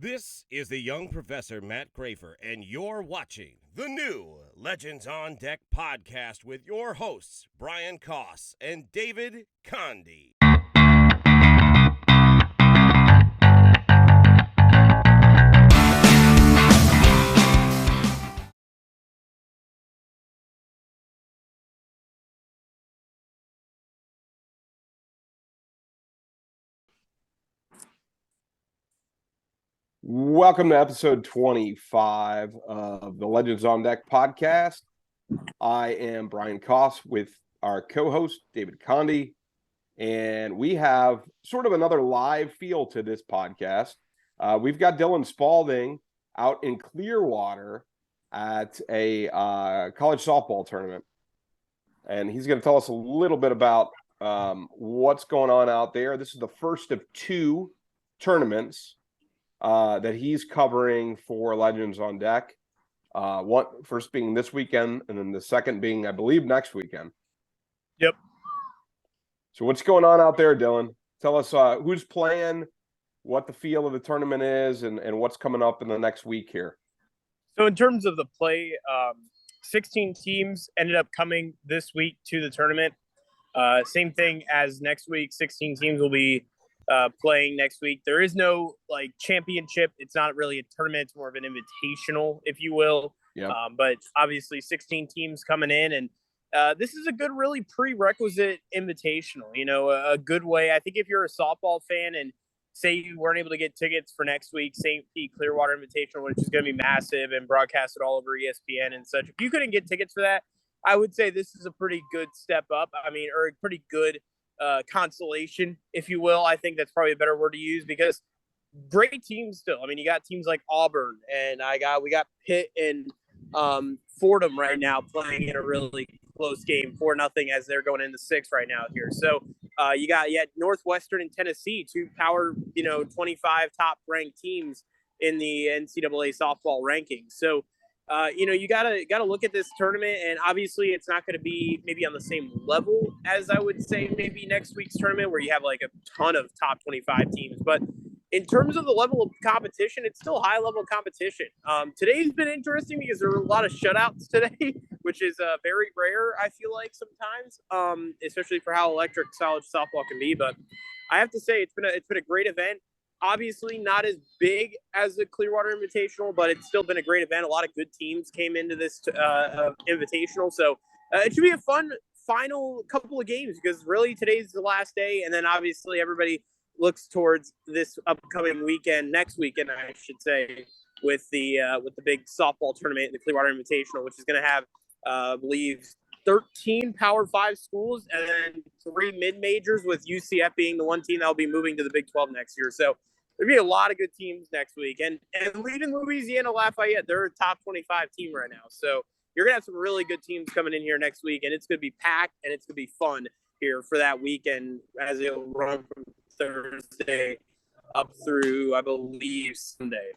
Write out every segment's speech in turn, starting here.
This is the young professor Matt Graifer, and you're watching the new Legends on Deck podcast with your hosts, Brian Koss and David Conde. Welcome to episode 25 of the Legends on Deck podcast. I am Brian Koss with our co-host, David Conde, and we have sort of another live feel to this podcast. We've got Dylan Spaulding out in Clearwater at a college softball tournament, and he's going to tell us a little bit about what's going on out there. This is the first of two tournaments that he's covering for Legends on Deck. One first being this weekend, and then the second being, I believe, next weekend. Yep. So what's going on out there, Dylan? Tell us who's playing, what the feel of the tournament is, and what's coming up in the next week here. So in terms of the play, 16 teams ended up coming this week to the tournament. Same thing as next week. 16 teams will be playing next week. There is no championship. It's not really a tournament. It's more of an invitational, if you will. Yep. But obviously 16 teams coming in, and this is a good, really prerequisite invitational, a good way. I think if you're a softball fan and say you weren't able to get tickets for next week, St. Pete Clearwater Invitational, which is going to be massive and broadcasted all over ESPN and such. If you couldn't get tickets for that, I would say this is a pretty good step up. Or a pretty good consolation, if you will. I think that's probably a better word to use, because great teams still. You got teams like Auburn, and we got Pitt and Fordham right now playing in a really close game, 4-0 as they're going into 6 right now here. So you got Northwestern and Tennessee, two power 25 top ranked teams in the NCAA softball rankings. So you gotta look at this tournament, and obviously it's not going to be maybe on the same level as I would say maybe next week's tournament, where you have like a ton of top 25 teams. But in terms of the level of competition, it's still high level competition. Today's been interesting because there were a lot of shutouts today, which is very rare, I feel like, sometimes, especially for how electric college softball can be. But I have to say it's been a great event. Obviously not as big as the Clearwater Invitational, but it's still been a great event. A lot of good teams came into this Invitational. So it should be a fun final couple of games, because really today's the last day. And then obviously everybody looks towards this upcoming weekend, next weekend, I should say, with the big softball tournament, the Clearwater Invitational, which is going to have, I believe, 13 Power 5 schools and then 3 mid-majors, with UCF being the one team that will be moving to the Big 12 next year. So there'll be a lot of good teams next week. And leaving Louisiana Lafayette, they're a top 25 team right now. So you're going to have some really good teams coming in here next week, and it's going to be packed, and it's going to be fun here for that weekend, as it'll run from Thursday up through, I believe, Sunday.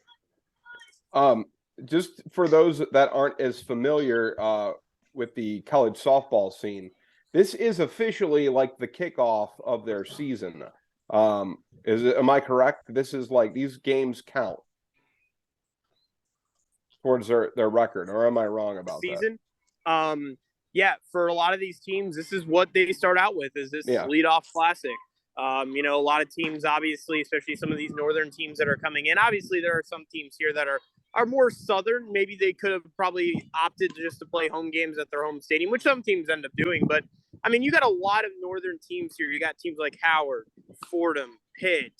Just for those that aren't as familiar with the college softball scene, this is officially like the kickoff of their season. Am I correct? This is like, these games count towards their record, or am I wrong about season? That? Yeah, for a lot of these teams, this is what they start out with, is this leadoff classic. A lot of teams, obviously, especially some of these northern teams that are coming in. Obviously, there are some teams here that are more southern. Maybe they could have probably opted just to play home games at their home stadium, which some teams end up doing. But, you got a lot of northern teams here. You got teams like Howard, Fordham, Pitt,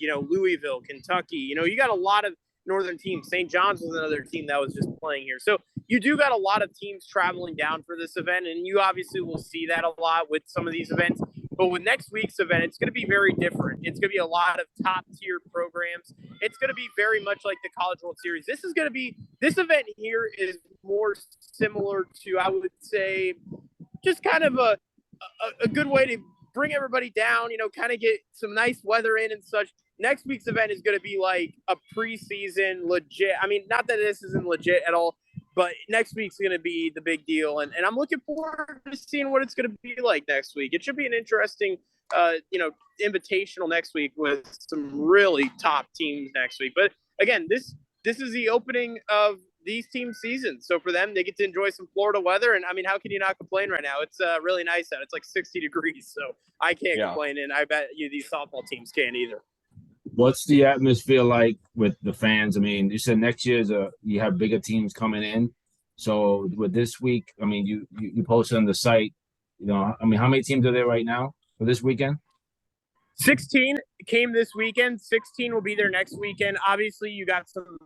Louisville, Kentucky. You got a lot of northern teams. St. John's was another team that was just playing here. So you do got a lot of teams traveling down for this event, and you obviously will see that a lot with some of these events. But with next week's event, it's going to be very different. It's going to be a lot of top-tier programs. It's going to be very much like the College World Series. This event here is more similar to, I would say, just kind of a good way to bring everybody down, kind of get some nice weather in and such. Next week's event is going to be like a preseason legit. Not that this isn't legit at all, but next week's going to be the big deal. And I'm looking forward to seeing what it's going to be like next week. It should be an interesting invitational next week with some really top teams next week. But again, this is the opening of these teams' seasons. So for them, they get to enjoy some Florida weather. And I mean, how can you not complain right now? It's really nice out. It's like 60 degrees. So I can't complain. And I bet you these softball teams can't either. What's the atmosphere like with the fans? I mean, you said next year you have bigger teams coming in. So with this week, I mean, you posted on the site, I mean, how many teams are there right now for this weekend? 16 came this weekend. 16 will be there next weekend. Obviously, you got some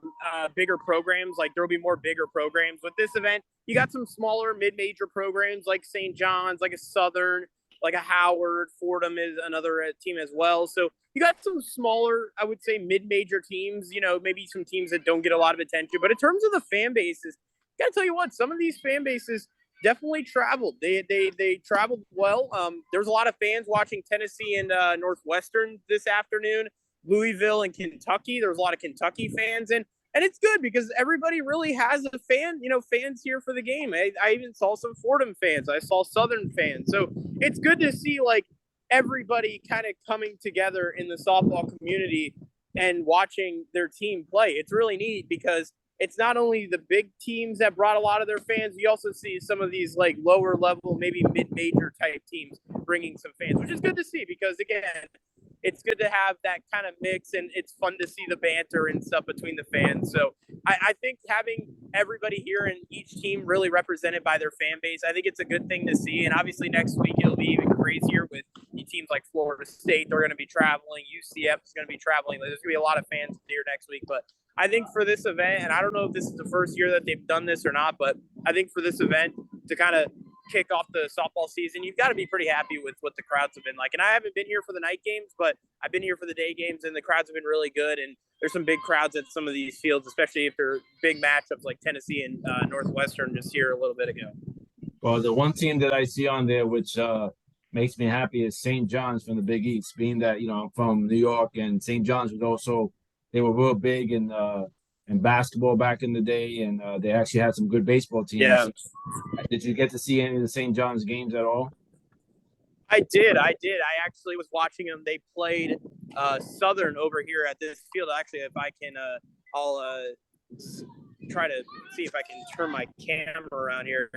bigger programs. Like, there will be more bigger programs. With this event, you got some smaller mid-major programs like St. John's, like a Southern, like a Howard. Fordham is another team as well. So you got some smaller, I would say, mid-major teams, maybe some teams that don't get a lot of attention. But in terms of the fan bases, I got to tell you what, some of these fan bases definitely traveled. They traveled well. There was a lot of fans watching Tennessee and Northwestern this afternoon. Louisville and Kentucky. There was a lot of Kentucky fans, and it's good because everybody really has a fan. Fans here for the game. I even saw some Fordham fans. I saw Southern fans. So it's good to see like everybody kind of coming together in the softball community and watching their team play. It's really neat because it's not only the big teams that brought a lot of their fans. You also see some of these like lower level, maybe mid-major type teams bringing some fans, which is good to see because, again, it's good to have that kind of mix, and it's fun to see the banter and stuff between the fans. So I think having everybody here and each team really represented by their fan base, I think it's a good thing to see. And obviously next week it'll be even crazier with teams like Florida State. They're going to be traveling. UCF is going to be traveling. There's going to be a lot of fans here next week. But I think for this event, and I don't know if this is the first year that they've done this or not, but I think for this event to kind of kick off the softball season, you've got to be pretty happy with what the crowds have been like. And I haven't been here for the night games, but I've been here for the day games, and the crowds have been really good. And there's some big crowds at some of these fields, especially if they're big matchups like Tennessee and Northwestern just here a little bit ago. Well, the one team that I see on there, which makes me happy, is St. John's from the Big East. Being that I'm from New York, and St. John's was also, they were real big in basketball back in the day, and they actually had some good baseball teams. Yeah. Did you get to see any of the St. John's games at all? I did. I actually was watching them. They played Southern over here at this field. Actually, if I can, I'll try to see if I can turn my camera around here.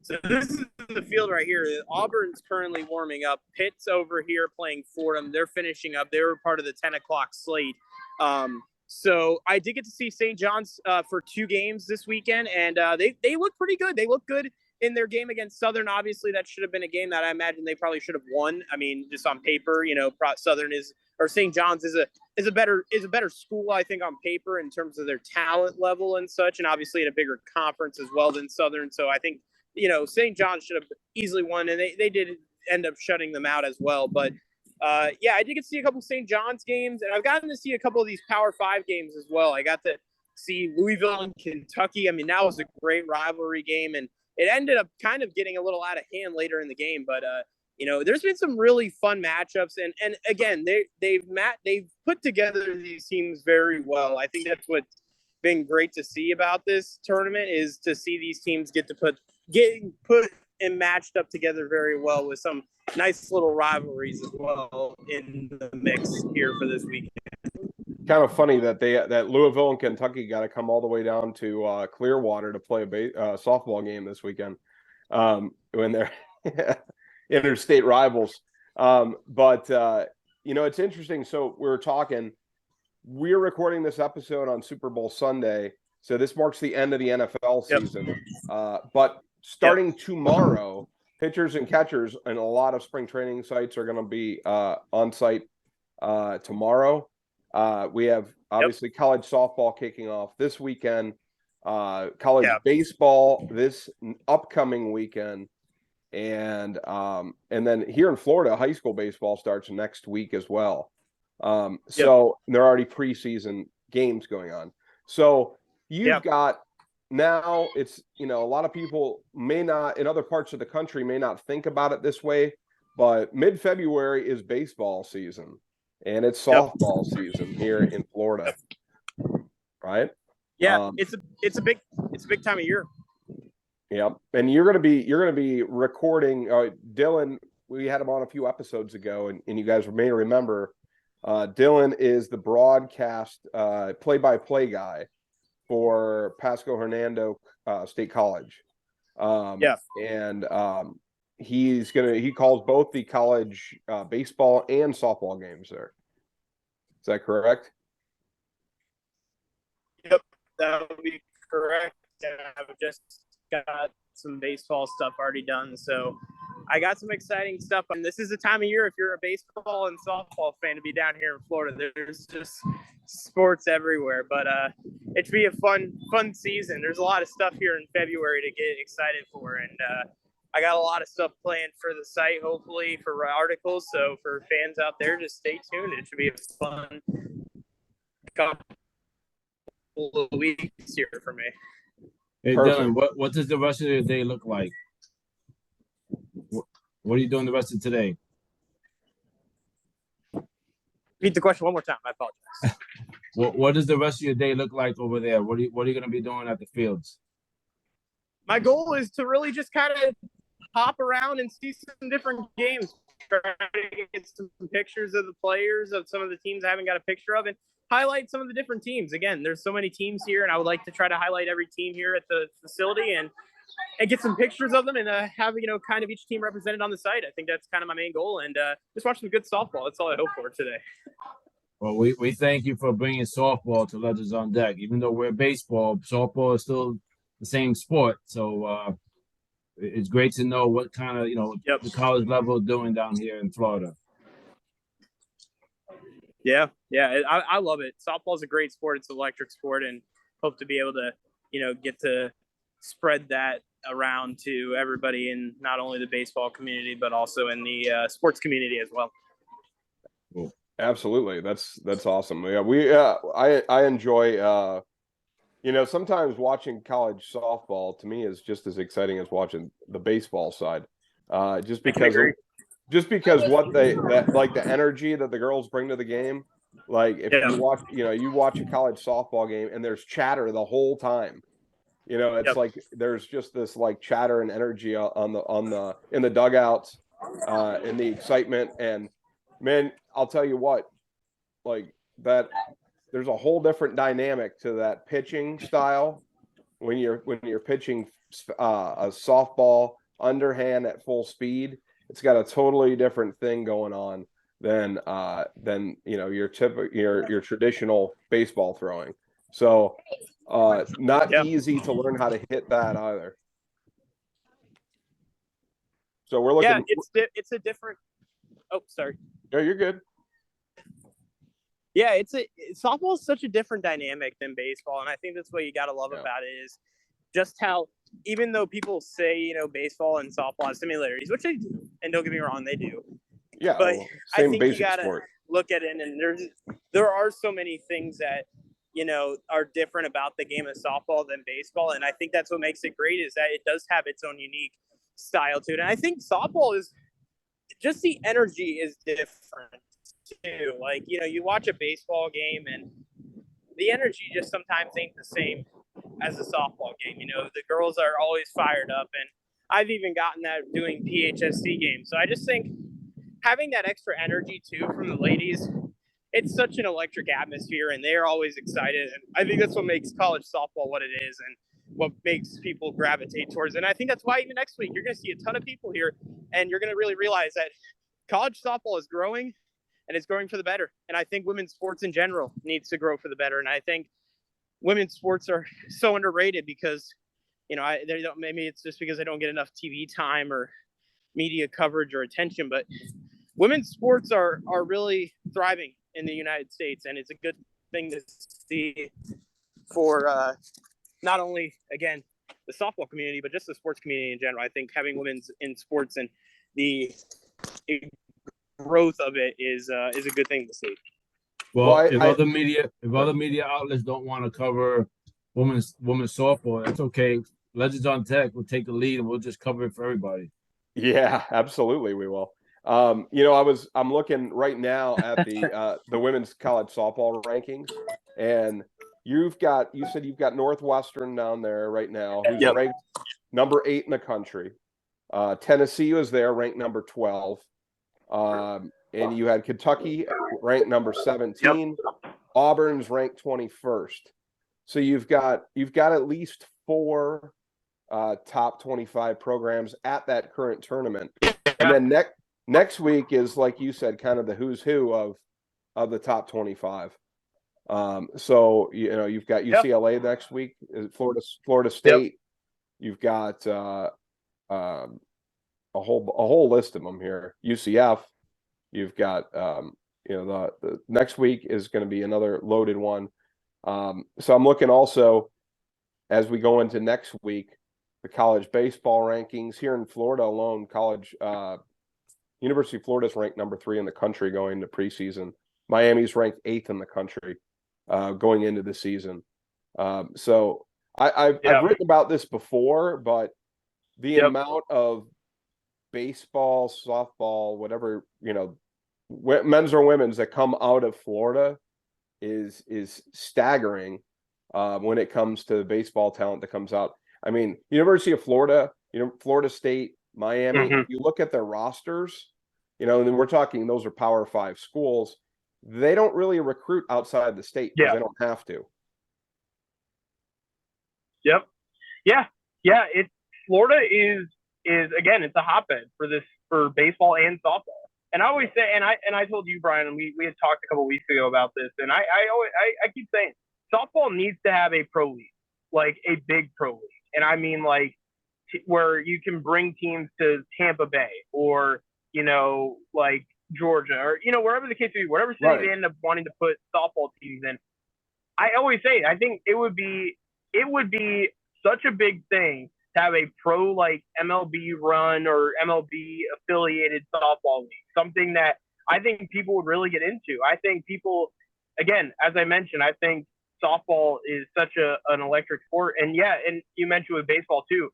So this is the field right here. Auburn's currently warming up. Pitt's over here playing Fordham. They're finishing up. They were part of the 10 o'clock slate. So I did get to see St. John's for 2 games this weekend, and they look pretty good. They look good in their game against Southern. Obviously, that should have been a game that I imagine they probably should have won. I mean, just on paper, Southern or St. John's is a better school, I think, on paper in terms of their talent level and such, and obviously in a bigger conference as well than Southern. So I think St. John's should have easily won, and they did end up shutting them out as well. But I did get to see a couple of St. John's games, and I've gotten to see a couple of these Power 5 games as well. I got to see Louisville and Kentucky. I mean, that was a great rivalry game, and it ended up kind of getting a little out of hand later in the game. But there's been some really fun matchups, and again, they've put together these teams very well. I think that's what's been great to see about this tournament is to see these teams getting put and matched up together very well with some nice little rivalries as well in the mix here for this weekend. Kind of funny that that Louisville and Kentucky got to come all the way down to Clearwater to play a softball game this weekend when they're interstate rivals. But it's interesting. So we're recording this episode on Super Bowl Sunday. So this marks the end of the NFL season. But starting tomorrow, pitchers and catchers and a lot of spring training sites are going to be on site tomorrow. We have obviously college softball kicking off this weekend, college baseball this upcoming weekend, and then here in Florida, high school baseball starts next week as well. So there are already preseason games going on. So you've got now it's, a lot of people may not in other parts of the country may not think about it this way, but mid-February is baseball season. And it's softball season here in Florida, right? Yeah, it's a big time of year. Yep, and you're gonna be recording. Dylan we had him on a few episodes ago, and you guys may remember, Dylan is the broadcast play-by-play guy for Pasco-Hernandez State College. And he calls both the college baseball and softball games there. Is that correct? Yep, that would be correct. I've just got some baseball stuff already done, so I got some exciting stuff. And this is the time of year, if you're a baseball and softball fan, to be down here in Florida. There's just sports everywhere, but it should be a fun season. There's a lot of stuff here in February to get excited for, and I got a lot of stuff planned for the site, hopefully for articles. So for fans out there, just stay tuned. It should be a fun couple of weeks here for me. Hey, Dylan, what does the rest of your day look like? What are you doing the rest of today? Repeat the question one more time. I apologize. What does the rest of your day look like over there? What are you going to be doing at the fields? My goal is to really just kind of hop around and see some different games. Try to get some pictures of the players of some of the teams I haven't got a picture of, and highlight some of the different teams. Again, there's so many teams here, and I would like to try to highlight every team here at the facility and get some pictures of them and have, kind of each team represented on the site. I think that's kind of my main goal, and just watch some good softball. That's all I hope for today. Well, we thank you for bringing softball to Legends on Deck. Even though we're baseball, softball is still the same sport. So it's great to know what kind of, the college level is doing down here in Florida. Yeah, I love it. Softball is a great sport. It's an electric sport, and hope to be able to, get to spread that around to everybody in not only the baseball community, but also in the sports community as well. Cool. Absolutely. That's awesome. Yeah, I enjoy, sometimes watching college softball to me is just as exciting as watching the baseball side. Just because what like the energy that the girls bring to the game. Like if you watch a college softball game and there's chatter the whole time. It's like there's just this like chatter and energy in the dugouts, and the excitement. And man, I'll tell you what, like that, there's a whole different dynamic to that pitching style when you're pitching a softball underhand at full speed. It's got a totally different thing going on than your traditional baseball throwing. So not easy to learn how to hit that either. So we're looking. Yeah, it's a different. Oh, sorry. No, you're good. Yeah, softball is such a different dynamic than baseball, and I think that's what you got to love about it is just how, even though people say baseball and softball have similarities, which they do, and don't get me wrong, they do. Yeah, but I think you got to look at it, and there are so many things that are different about the game of softball than baseball, and I think that's what makes it great is that it does have its own unique style to it. And I think softball is just the energy is different too. Like you watch a baseball game and the energy just sometimes ain't the same as a softball game. The girls are always fired up, and I've even gotten that doing PHSC games. So I just think having that extra energy too from the ladies, it's such an electric atmosphere, and they're always excited. And I think that's what makes college softball what it is and what makes people gravitate towards it. And I think that's why even next week, you're going to see a ton of people here, and you're going to really realize that college softball is growing, and it's growing for the better. And I think women's sports in general needs to grow for the better. And I think women's sports are so underrated because, maybe it's just because they don't get enough TV time or media coverage or attention, but women's sports are really thriving in the United States, and it's a good thing to see for not only, again, the softball community, but just the sports community in general. I think having women's in sports and the growth of it is a good thing to see. Well, if other media outlets don't want to cover women's softball, that's okay. Legends on Tech will take the lead, and we'll just cover it for everybody. Yeah, absolutely, we will. I'm looking right now at the women's college softball rankings, and you said you've got Northwestern down there right now, who's ranked number 8 in the country. Tennessee was there, ranked number 12. And you had Kentucky ranked number 17. Yep. Auburn's ranked 21st. So you've got at least 4 top 25 programs at that current tournament. Yeah. And then next week is, like you said, kind of the who's who of the top 25. So you've got UCLA next week, Florida State. Yep. You've got a whole list of them here. UCF. You've got the next week is going to be another loaded one. So I'm looking also as we go into next week, the college baseball rankings here in Florida alone. University of Florida is ranked number 3 in the country going into preseason. Miami's ranked 8th in the country going into the season. So I've written about this before, but the amount of baseball, softball, whatever, men's or women's that come out of Florida is staggering when it comes to baseball talent that comes out. I mean, University of Florida, Florida State, Miami, if you look at their rosters, and then we're talking those are Power 5 schools. They don't really recruit outside the state because they don't have to. Yep. Yeah. Florida is again, it's a hotbed for baseball and softball. And I always say, and I told you, Brian, and we had talked a couple weeks ago about this, and I keep saying softball needs to have a pro league, like a big pro league. And I mean, like, where you can bring teams to Tampa Bay or, like Georgia or, wherever the case may be, whatever city they end up wanting to put softball teams in. I always say, I think it would be such a big thing to have a pro like MLB run or MLB affiliated softball league, something that I think people would really get into. I think people, again, as I mentioned, I think softball is such an electric sport. And and you mentioned with baseball too.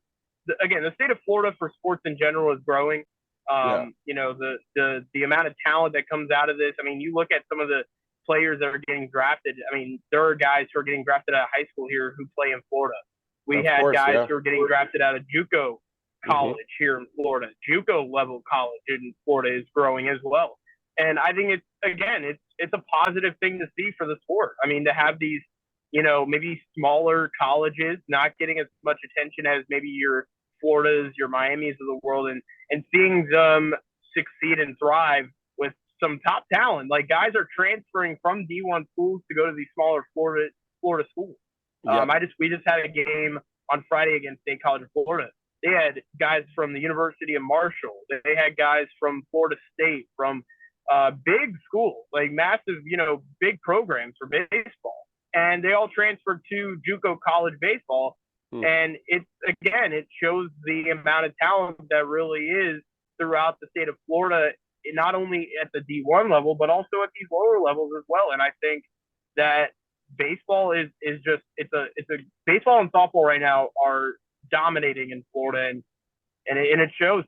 Again, the state of Florida for sports in general is growing. The amount of talent that comes out of this. I mean, you look at some of the players that are getting drafted. I mean, there are guys who are getting drafted out of high school here who play in Florida. We had guys who are getting drafted out of JUCO college here in Florida. JUCO level college in Florida is growing as well. And I think it's a positive thing to see for the sport. I mean, to have these, maybe smaller colleges not getting as much attention as maybe your Floridas, your Miamis of the world, and seeing them succeed and thrive with some top talent. Like, guys are transferring from D1 schools to go to these smaller Florida schools. Yep. We just had a game on Friday against State College of Florida. They had guys from the University of Marshall. They had guys from Florida State, from big schools, like massive, big programs for baseball. And they all transferred to JUCO college baseball. And it shows the amount of talent that really is throughout the state of Florida, not only at the D1 level, but also at these lower levels as well. And I think that baseball is just it's a baseball and softball right now are dominating in Florida, and it shows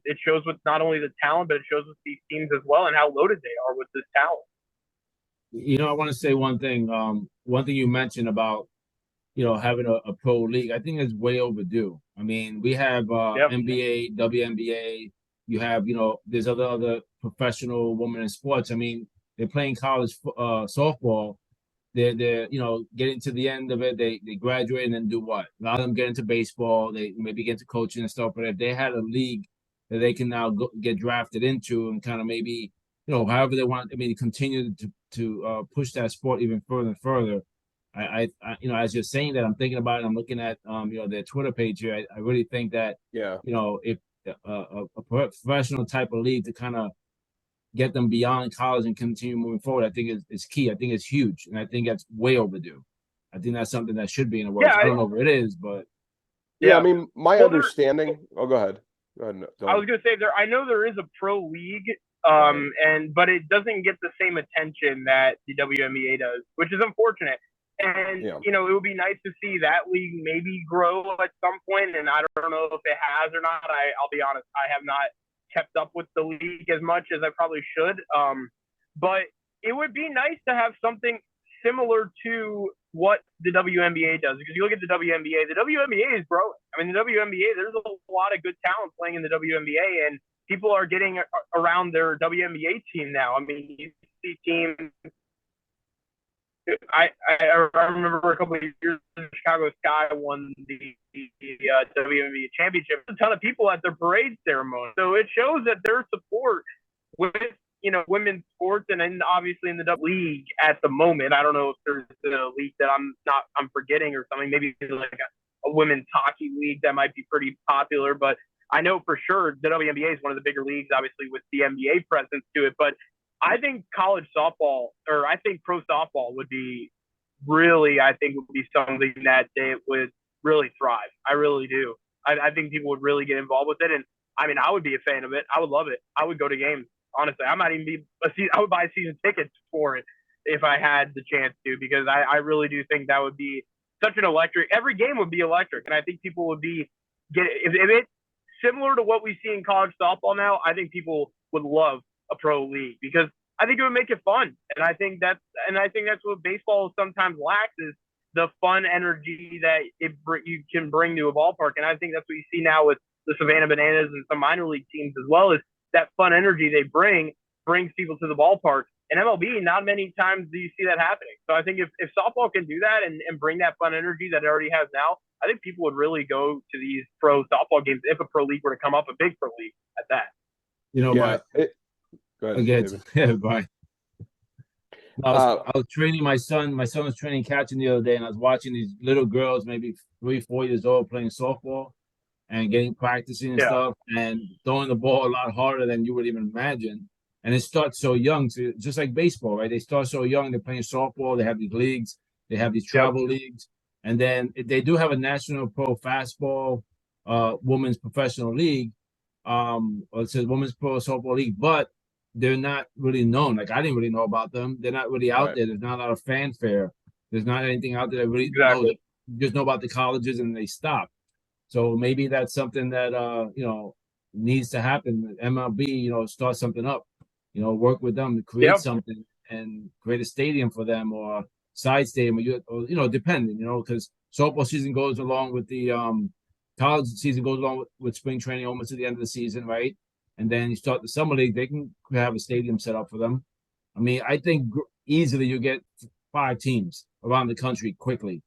with not only the talent, but it shows with these teams as well and how loaded they are with this talent. I want to say one thing. One thing you mentioned about having a pro league, I think is way overdue. I mean, we have NBA, WNBA. You have there's other professional women in sports. I mean, they're playing college softball. They're getting to the end of it. They graduate and then do what? A lot of them get into baseball. They maybe get into coaching and stuff. But if they had a league that they can now get drafted into and kind of maybe however they want, continue to push that sport even further and further. I as you're saying that, I'm thinking about it. I'm looking at their Twitter page here. I really think that if a professional type of league to kind of get them beyond college and continue moving forward, I think is key. I think it's huge, and I think that's way overdue. I think that's something that should be in the works. I don't know if it is, but I mean, my understanding. Go ahead. I was going to say I know there is a pro league, but it doesn't get the same attention that the WNBA does, which is unfortunate. And it would be nice to see that league maybe grow at some point. And I don't know if it has or not. I'll be honest, I have not kept up with the league as much as I probably should. But it would be nice to have something similar to what the WNBA does, because you look at the WNBA is growing. I mean, the WNBA, there's a lot of good talent playing in the WNBA, and people are getting around their WNBA team now. I mean, you see teams. I remember a couple of years Chicago Sky won the WNBA championship. A ton of people at their parade ceremony, so it shows that their support with women's sports, and then obviously in the league at the moment. I don't know if there's a league that I'm forgetting or something. Maybe like a women's hockey league that might be pretty popular, but I know for sure the WNBA is one of the bigger leagues, obviously with the NBA presence to it. But I think college softball, or I think pro softball would be really, would be something that they would really thrive. I really do. I think people would really get involved with it. And I mean, I would be a fan of it. I would love it. I would go to games. Honestly, I might even be I would buy season tickets for it if I had the chance to, because I really do think that would be such an electric. Every game would be electric, and I think people would if it's similar to what we see in college softball now. I think people would love a pro league, because I think it would make it fun, and I think that's what baseball sometimes lacks, is the fun energy that you can bring to a ballpark, and I think that's what you see now with the Savannah Bananas and some minor league teams as well, is that fun energy they brings people to the ballpark. And MLB, not many times do you see that happening. So I think if softball can do that and bring that fun energy that it already has now, I think people would really go to these pro softball games if a pro league were to come up, a big pro league at that. Go ahead. Yeah, bye. I was training my son. My son was training catching the other day, and I was watching these little girls, maybe 3-4 years old, playing softball and practicing and stuff, and throwing the ball a lot harder than you would even imagine. And it starts so young, so just like baseball, right? They start so young. They're playing softball. They have these leagues. They have these travel leagues, and then they do have a national pro fastball, women's professional league, or it says women's pro softball league, but they're not really known. Like, I didn't really know about them. They're not really out there. There's not a lot of fanfare. There's not anything out there that really knows. You just know about the colleges, and they stop. So maybe that's something that needs to happen. MLB, start something up. Work with them to create something and create a stadium for them, or side stadium, or depending. Because softball season goes along with the college season goes along with spring training almost to the end of the season, right? And then you start the summer league. They can have a stadium set up for them. I mean, I think easily you get 5 teams around the country quickly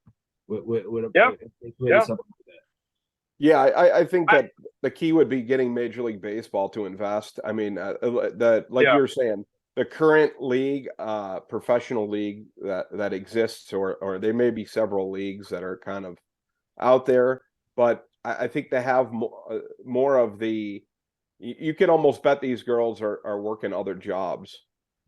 with something like that. Yeah, I think that the key would be getting Major League Baseball to invest. I mean, you're saying, the current league, professional league that exists, or there may be several leagues that are kind of out there, but I think they have more of the. You can almost bet these girls are working other jobs,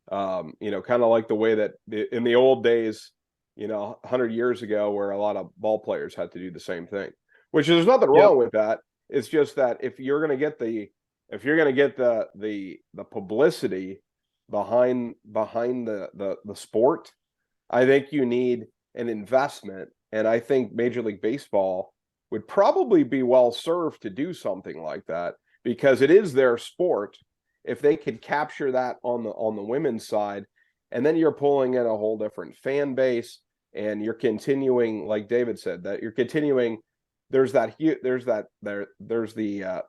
kind of like the way that in the old days, 100 years ago, where a lot of ball players had to do the same thing. Which there's nothing wrong with that. It's just that if you're going to get the publicity behind the sport, I think you need an investment, and I think Major League Baseball would probably be well served to do something like that, because it is their sport. If they could capture that on the women's side, and then you're pulling in a whole different fan base, and you're continuing, like David said, that you're continuing. There's the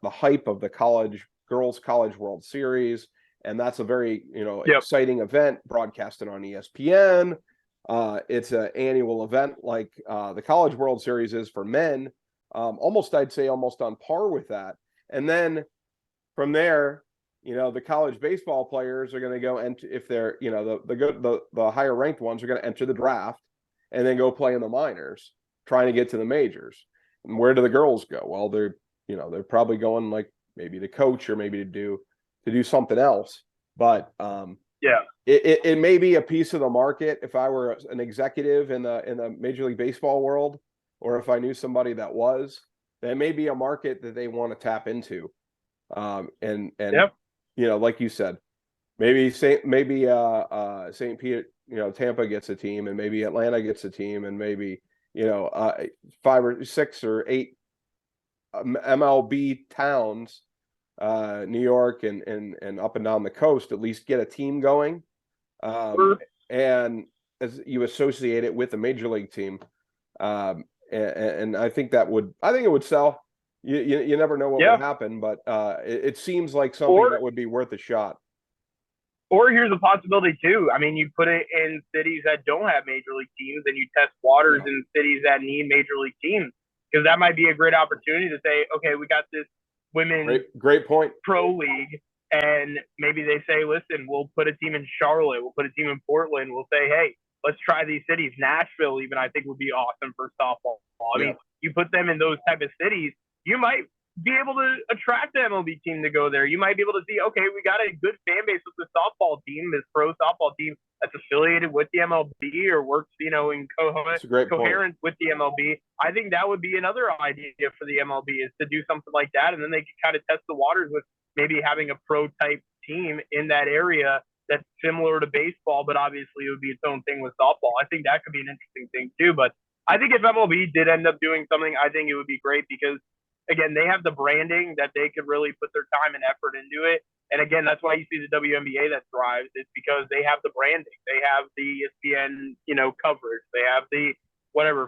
hype of the girls college World Series, and that's a very exciting event broadcasted on ESPN. It's an annual event like the College World Series is for men. I'd say almost on par with that. And then from there, the college baseball players are going to go, and if they're the higher ranked ones are going to enter the draft and then go play in the minors, trying to get to the majors. And where do the girls go? Well, they're probably going, like, maybe to coach, or maybe to do something else. But it may be a piece of the market. If I were an executive in the Major League Baseball world, or if I knew somebody that may be a market that they want to tap into. Like you said, maybe St. Pete, Tampa gets a team, and maybe Atlanta gets a team, and maybe 5 or 6 or 8 MLB towns, New York and up and down the coast, at least get a team going, and as you associate it with a major league team. And I think it would sell. You never know what would happen, but it seems like something that would be worth a shot. Or here's a possibility too. I mean, you put it in cities that don't have major league teams, and you test waters in cities that need major league teams, because that might be a great opportunity to say, okay, we got this women's great point pro league, and maybe they say, listen, we'll put a team in Charlotte, we'll put a team in Portland, we'll say, hey, let's try these cities. Nashville even, I think, would be awesome for softball. I mean, you put them in those type of cities, you might be able to attract the MLB team to go there. You might be able to see, okay, we got a good fan base with the softball team, this pro softball team that's affiliated with the MLB or works, in coherence with the MLB. I think that would be another idea for the MLB, is to do something like that, and then they can kind of test the waters with maybe having a pro type team in that area that's similar to baseball, but obviously it would be its own thing with softball. I think that could be an interesting thing too. But I think if MLB did end up doing something, I think it would be great, because again, they have the branding that they could really put their time and effort into it. And again, that's why you see the WNBA that thrives. It's because they have the branding. They have the ESPN, coverage. They have the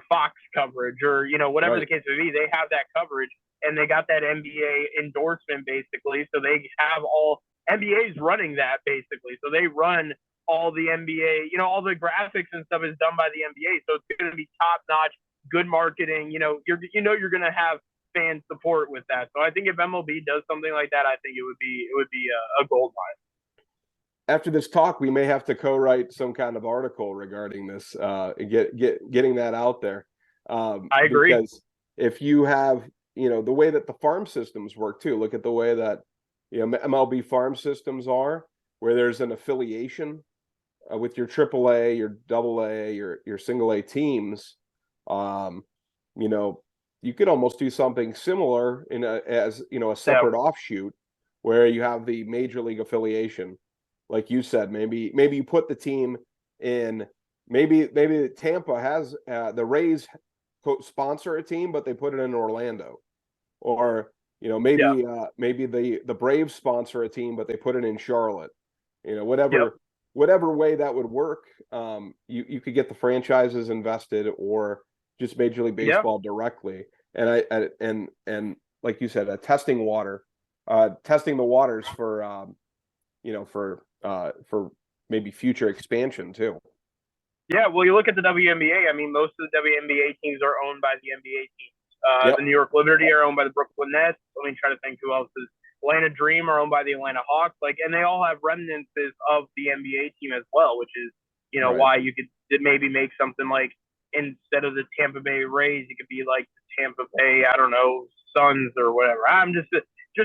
Fox coverage, or, whatever the case may be. They have that coverage, and they got that NBA endorsement basically. So they have all NBA's running that basically. So they run all the NBA, all the graphics and stuff is done by the NBA. So it's going to be top notch, good marketing. You're going to have fan support with that. So I think if MLB does something like that, I think it would be a gold mine. After this talk, we may have to co-write some kind of article regarding this, getting that out there. I agree. Because if you have, the way that the farm systems work too, look at the way that, MLB farm systems are, where there's an affiliation with your AAA, your AA, your single A teams. You could almost do something similar as a separate offshoot, where you have the major league affiliation, like you said. Maybe you put the team in. Maybe Tampa has the Rays sponsor a team, but they put it in Orlando, or maybe the Braves sponsor a team, but they put it in Charlotte. Whatever way that would work. You could get the franchises invested, or just Major League Baseball directly. And like you said, testing the waters for maybe future expansion too. Yeah, well, you look at the WNBA. I mean, most of the WNBA teams are owned by the NBA teams. The New York Liberty are owned by the Brooklyn Nets. Let me try to think who else is. Atlanta Dream are owned by the Atlanta Hawks. And they all have remnants of the NBA team as well, which is why you could maybe make something like, instead of the Tampa Bay Rays, it could be like the Tampa Bay, I don't know, Suns or whatever. I'm just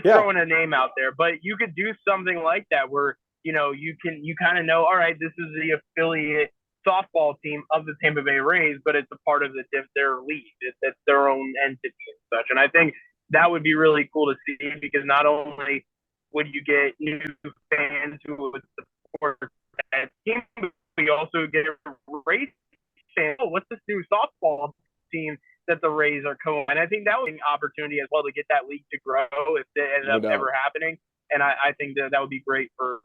throwing a name out there, but you could do something like that where, you kind of know, all right, this is the affiliate softball team of the Tampa Bay Rays, but it's a part of their league. It's their own entity and such. And I think that would be really cool to see, because not only would you get new fans who would support that team, but you also get a race fan. Oh, what's this new softball team that the Rays are going? And I think that would be an opportunity as well to get that league to grow if it ended up ever happening. And I think that would be great for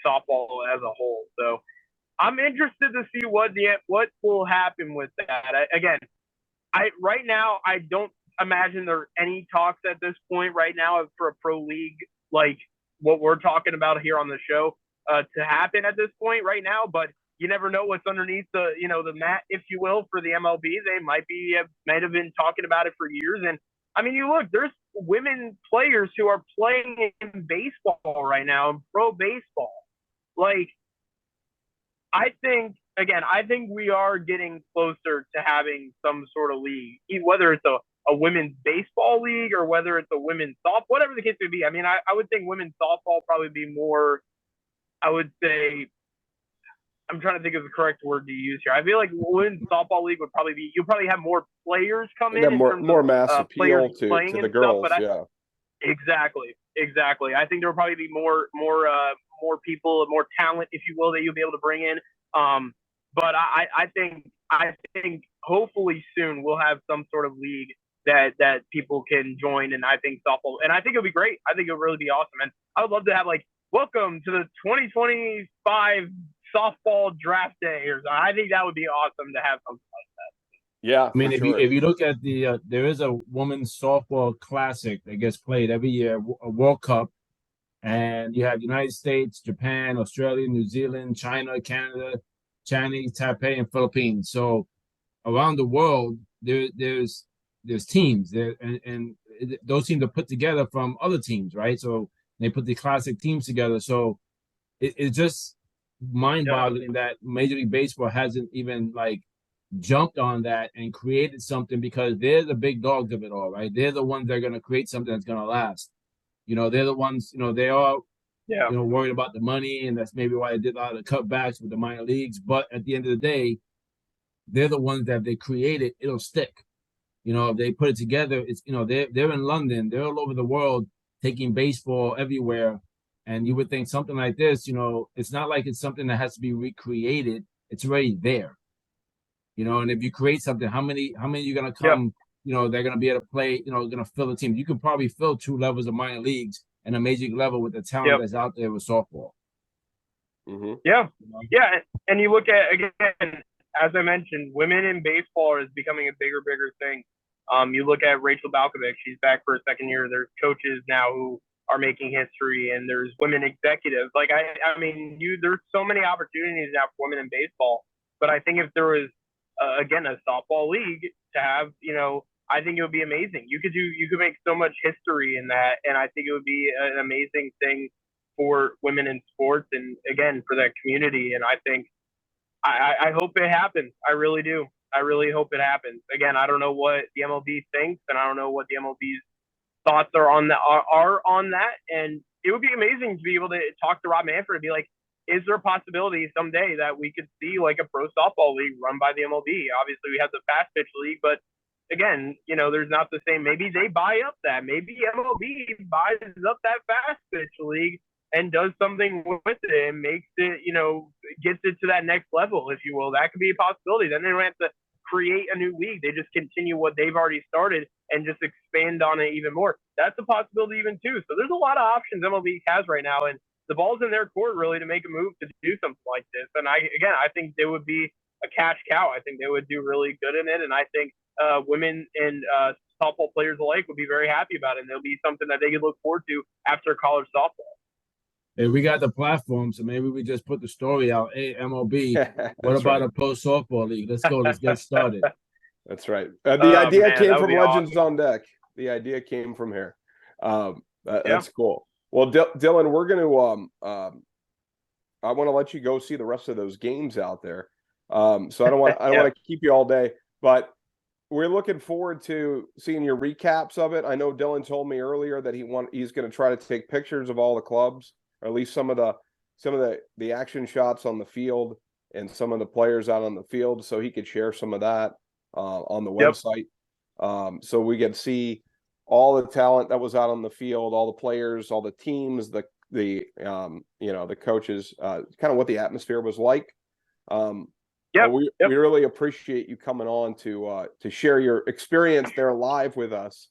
softball as a whole. So I'm interested to see what will happen with that. Right now, I don't imagine there are any talks at this point right now for a pro league like what we're talking about here on the show to happen at this point right now. But you never know what's underneath the mat, if you will, for the MLB. They might have been talking about it for years. And I mean, you look, there's women players who are playing in baseball right now, in pro baseball. I think we are getting closer to having some sort of league, whether it's a women's baseball league or whether it's a women's softball, whatever the case may be. I mean, I would think women's softball probably be more, I would say, I'm trying to think of the correct word to use here. I feel like women's softball league would probably be, you'll probably have more players come in more mass appeal to the girls. Stuff, Exactly. I think there will probably be more people, more talent, if you will, that you'll be able to bring in. But I think hopefully soon we'll have some sort of league that people can join. And I think softball, and I think it'll be great. I think it'll really be awesome. And I would love to have welcome to the 2025 softball draft day or something. I think that would be awesome to have something like that. Yeah, I mean, if you look at the there is a women's softball classic that gets played every year, a World Cup, and you have United States, Japan, Australia, New Zealand, China, Canada, Chinese, Taipei, and Philippines. So around the world, there's teams there, and those teams are put together from other teams, right? So they put the classic teams together. So it's just mind-boggling that Major League Baseball hasn't even like jumped on that and created something, because they're the big dogs of it all, right? They're the ones that are going to create something that's going to last. You know, they're the ones, you know, they are, you know, worried about the money, and that's maybe why they did a lot of the cutbacks with the minor leagues. But at the end of the day, they're the ones that if they create it, it'll stick. You know, if they put it together, it's, you know, they're in London, they're all over the world taking baseball everywhere. And you would think something like this, you know, it's not like it's something that has to be recreated. It's already there. You know, and if you create something, how many are going to come, you know, they're going to be able to play, you know, going to fill the team. You can probably fill 2 levels of minor leagues and a major league level with the talent that's out there with softball. Mm-hmm. Yeah. Yeah. And you look at, again, as I mentioned, women in baseball is becoming a bigger thing. You look at Rachel Balkovec, she's back for a second year. There's coaches now who are making history, and there's women executives. Like, I mean, there's so many opportunities now for women in baseball. But I think if there was, again, a softball league to have, you know, I think it would be amazing. You could make so much history in that, and I think it would be an amazing thing for women in sports, and again for that community. And I think I hope it happens. I really do. I really hope it happens. Again, I don't know what the MLB thinks, and I don't know what the MLB's thoughts are on that. And it would be amazing to be able to talk to Rob Manfred and be like, is there a possibility someday that we could see like a pro softball league run by the MLB? Obviously, we have the fast pitch league, but again, you know, there's not the same. Maybe they buy up that. Maybe MLB buys up that fast pitch league and does something with it and makes it, you know, gets it to that next level, if you will. That could be a possibility. Then they don't have to create a new league. They just continue what they've already started and just expand on it even more. That's a possibility even too. So there's a lot of options MLB has right now, and the ball's in their court really to make a move to do something like this. And I think they would be a cash cow. I think they would do really good in it, and I think women and softball players alike would be very happy about it. And it'll be something that they could look forward to after college softball. Hey, we got the platform, so maybe we just put the story out. Hey, MLB, what about a pro softball league? Let's go. Let's get started. That's right. The idea came from Legends awesome. on Deck. The idea came from here. That's cool. Well, Dylan, we're going to I want to let you go see the rest of those games out there. So I don't want to keep you all day, but we're looking forward to seeing your recaps of it. I know Dylan told me earlier that he's going to try to take pictures of all the clubs, or at least some of the action shots on the field and some of the players out on the field, so he could share some of that on the website. So we could see all the talent that was out on the field, all the players, all the teams, the coaches, kind of what the atmosphere was like. We really appreciate you coming on to share your experience there live with us.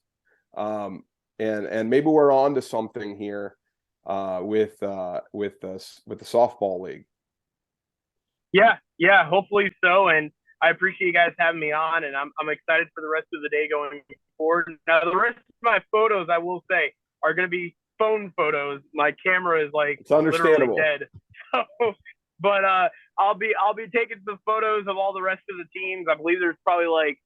And maybe we're on to something here with the softball league. Yeah, hopefully so. And I appreciate you guys having me on, and I'm excited for the rest of the day going forward. Now, the rest of my photos, I will say, are going to be phone photos. My camera is like it's understandable. Literally dead. So, but I'll be taking some photos of all the rest of the teams. I believe there's probably like,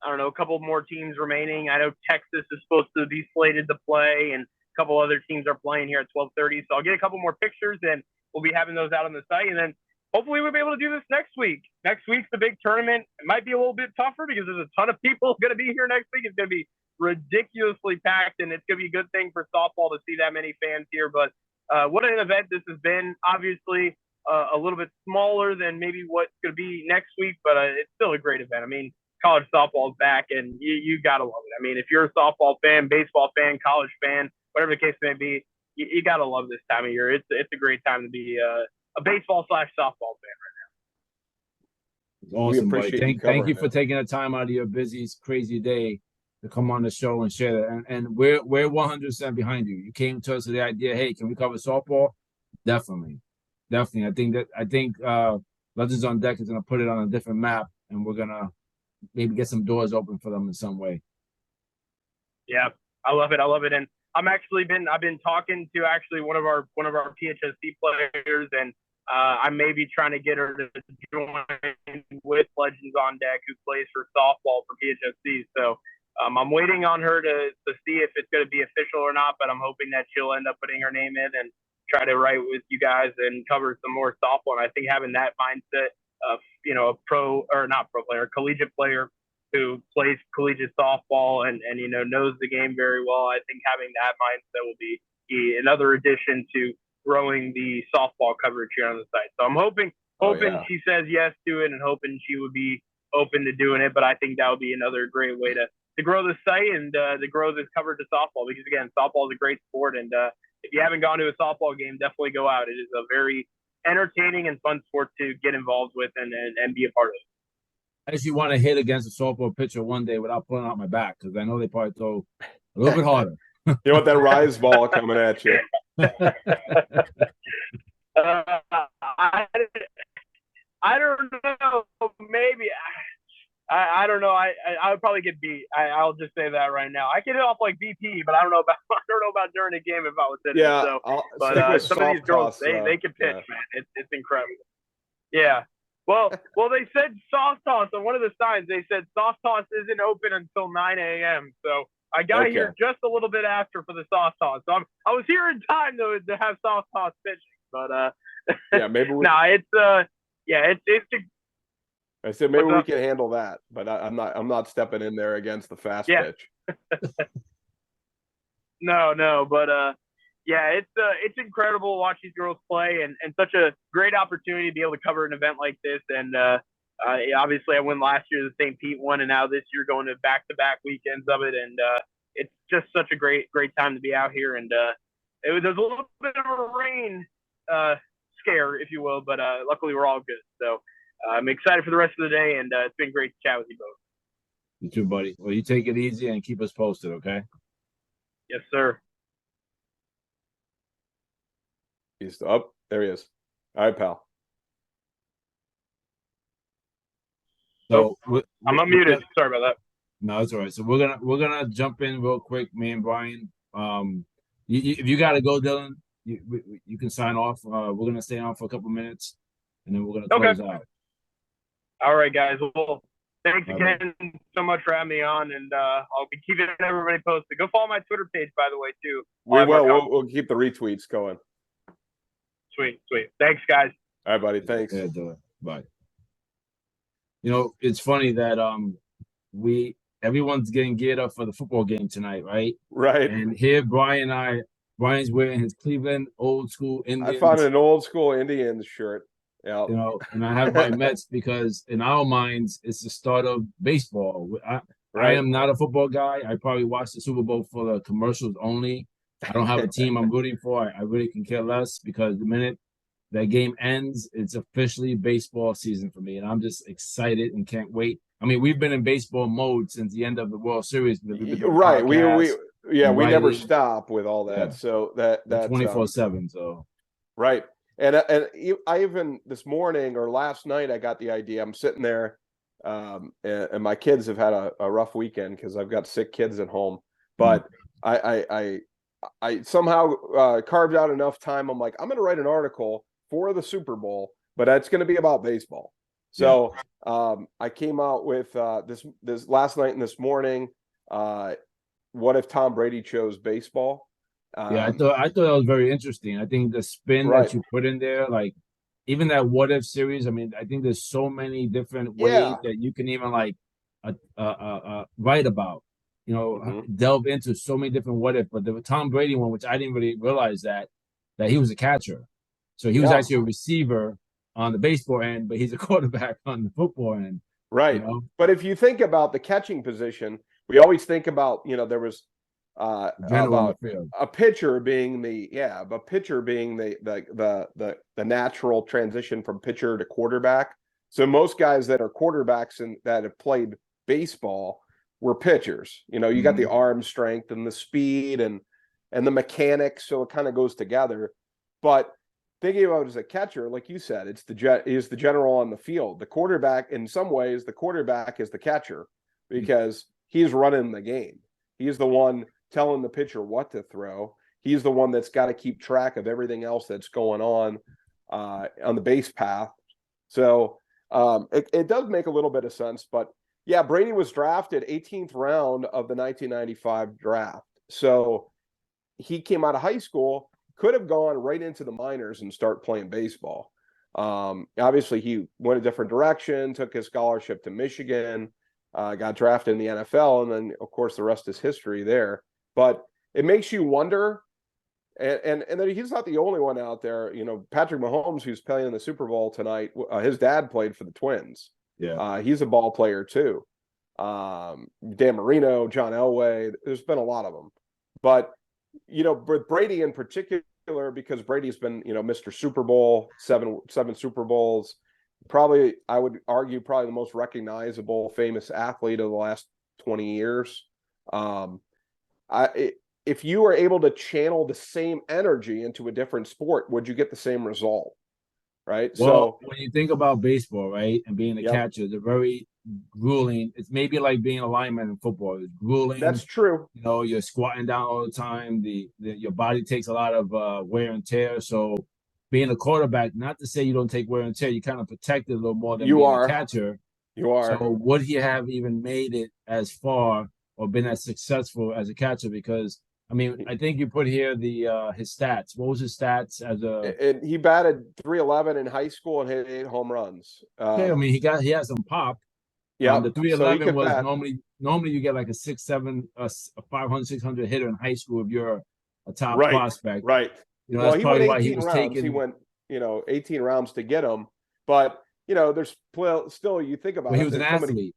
I don't know, a couple more teams remaining. I know Texas is supposed to be slated to play, and a couple other teams are playing here at 12:30. So I'll get a couple more pictures, and we'll be having those out on the site. And then hopefully we'll be able to do this next week. Next week's the big tournament. It might be a little bit tougher because there's a ton of people going to be here next week. It's going to be ridiculously packed, and it's going to be a good thing for softball to see that many fans here. But what an event this has been. Obviously, a little bit smaller than maybe what's going to be next week, but it's still a great event. I mean, college softball is back, and you got to love it. I mean, if you're a softball fan, baseball fan, college fan, whatever the case may be, you got to love this time of year. It's a great time to be a baseball/softball fan right now. Awesome, buddy. Thank you for taking the time out of your busy, crazy day to come on the show and share that. And we're 100% behind you. You came to us with the idea, hey, can we cover softball? Definitely. Definitely. I think Legends on Deck is gonna put it on a different map, and we're gonna maybe get some doors open for them in some way. Yeah, I love it. And I've been talking to actually one of our PHSC players, and I may be trying to get her to join with Legends on Deck, who plays for softball for PHSC. So I'm waiting on her to see if it's going to be official or not, but I'm hoping that she'll end up putting her name in and try to write with you guys and cover some more softball. And I think having that mindset of, a pro or not pro player, collegiate player who plays collegiate softball and knows the game very well, I think having that mindset will be another addition to growing the softball coverage here on the site. So I'm hoping she says yes to it and hoping she would be open to doing it. But I think that would be another great way to grow the site and to grow this coverage of softball, because again, softball is a great sport. And if you haven't gone to a softball game, definitely go out. It is a very entertaining and fun sport to get involved with and be a part of. I actually want to hit against a softball pitcher one day without pulling out my back, because I know they probably throw a little bit harder. You want that rise ball coming at you. I don't know. Maybe. I don't know. I would probably get beat. I'll just say that right now. I can hit off like BP, but I don't know about during the game if I was hitting. Yeah, so, but some of these girls, they can pitch, man. It's incredible. Yeah. Well, they said soft toss on one of the signs. They said soft toss isn't open until 9 a.m. So I got here just a little bit after for the soft toss. So I was here in time though to have soft toss pitching. But yeah, maybe we. it's I said maybe we can handle that, but I'm not stepping in there against the fast pitch. No, but it's incredible to watch these girls play and such a great opportunity to be able to cover an event like this. And obviously I won last year, the St. Pete one, and now this year going to back-to-back weekends of it. And it's just such a great time to be out here. And there's a little bit of a rain scare, if you will, but luckily we're all good. So I'm excited for the rest of the day, and it's been great to chat with you both. You too, buddy. Well, you take it easy and keep us posted, okay? Yes, sir. He's up. There he is. All right, pal. So I'm unmuted. Sorry about that. No, it's all right. So we're gonna jump in real quick, me and Brian. If you gotta go, Dylan, you can sign off. We're gonna stay on for a couple minutes, and then we're gonna close out. All right, guys. Well, thanks again so much for having me on, and I'll be keeping everybody posted. Go follow my Twitter page, by the way, too. We'll keep the retweets going. Sweet. Thanks, guys. All right, buddy. Thanks. Yeah, Dylan. Bye. It's funny that everyone's getting geared up for the football game tonight, right? Right. And here, Brian's wearing his Cleveland old school Indians. I found an old school Indians shirt. Yeah. And I have my Mets because in our minds, it's the start of baseball. I am not a football guy. I probably watch the Super Bowl for the commercials only. I don't have a team I'm rooting for. I really can care less, because the minute that game ends, it's officially baseball season for me. And I'm just excited and can't wait. I mean, we've been in baseball mode since the end of the World Series. Right. We never stop with all that. Yeah. So that's 24/7. So right. And I even this morning or last night, I got the idea. I'm sitting there, and my kids have had a rough weekend because I've got sick kids at home. But I somehow carved out enough time. I'm like, I'm going to write an article for the Super Bowl, but it's going to be about baseball. So I came out with this last night and this morning. What if Tom Brady chose baseball? I thought that was very interesting. I think the spin that you put in there, like even that what if series. I mean, I think there's so many different ways that you can even write about. Delve into so many different what if. But the Tom Brady one, which I didn't really realize that he was a catcher, so he was actually a receiver on the baseball end, but he's a quarterback on the football end. Right. But if you think about the catching position, we always think about there was. About a pitcher being the natural transition from pitcher to quarterback. So most guys that are quarterbacks and that have played baseball were pitchers. You got the arm strength and the speed and the mechanics, so it kind of goes together. But thinking about it as a catcher, like you said, it's is the general on the field. The quarterback, in some ways, the quarterback is the catcher because he's running the game. He's the one telling the pitcher what to throw. He's the one that's got to keep track of everything else that's going on the base path. So it does make a little bit of sense. But yeah, Brady was drafted 18th round of the 1995 draft. So he came out of high school, could have gone right into the minors and start playing baseball. Obviously, he went a different direction, took his scholarship to Michigan, got drafted in the NFL, and then, of course, the rest is history there. But it makes you wonder, and then he's not the only one out there. You know, Patrick Mahomes, who's playing in the Super Bowl tonight, his dad played for the Twins. Yeah, he's a ball player too. Dan Marino, John Elway, there's been a lot of them. But, you know, with Brady in particular, because Brady's been, you know, Mr. Super Bowl, seven Super Bowls, probably, I would argue, probably the most recognizable, famous athlete of the last 20 years. If you were able to channel the same energy into a different sport, would you get the same result? Right. Well, when you think about baseball, right, and being a Yep. catcher, it's a very grueling. It's maybe like being a lineman in football. It's grueling. That's true. You know, you're squatting down all the time. Your body takes a lot of wear and tear. So being a quarterback, not to say you don't take wear and tear, you kind of protect it a little more than being a catcher. You are. So would he have even made it as far or been as successful as a catcher? Because I mean, I think you put here his stats. What was his stats as a? He batted .311 in high school and hit 8 home runs. Okay, I mean, he had some pop. Yeah, the .311 was normally you get like a 6'7", a 500, 600 hitter in high school if you're a top prospect. Right. You know, that's probably why he was rounds. taking. He went, 18 rounds to get him. But there's still, you think about it. He was an athlete.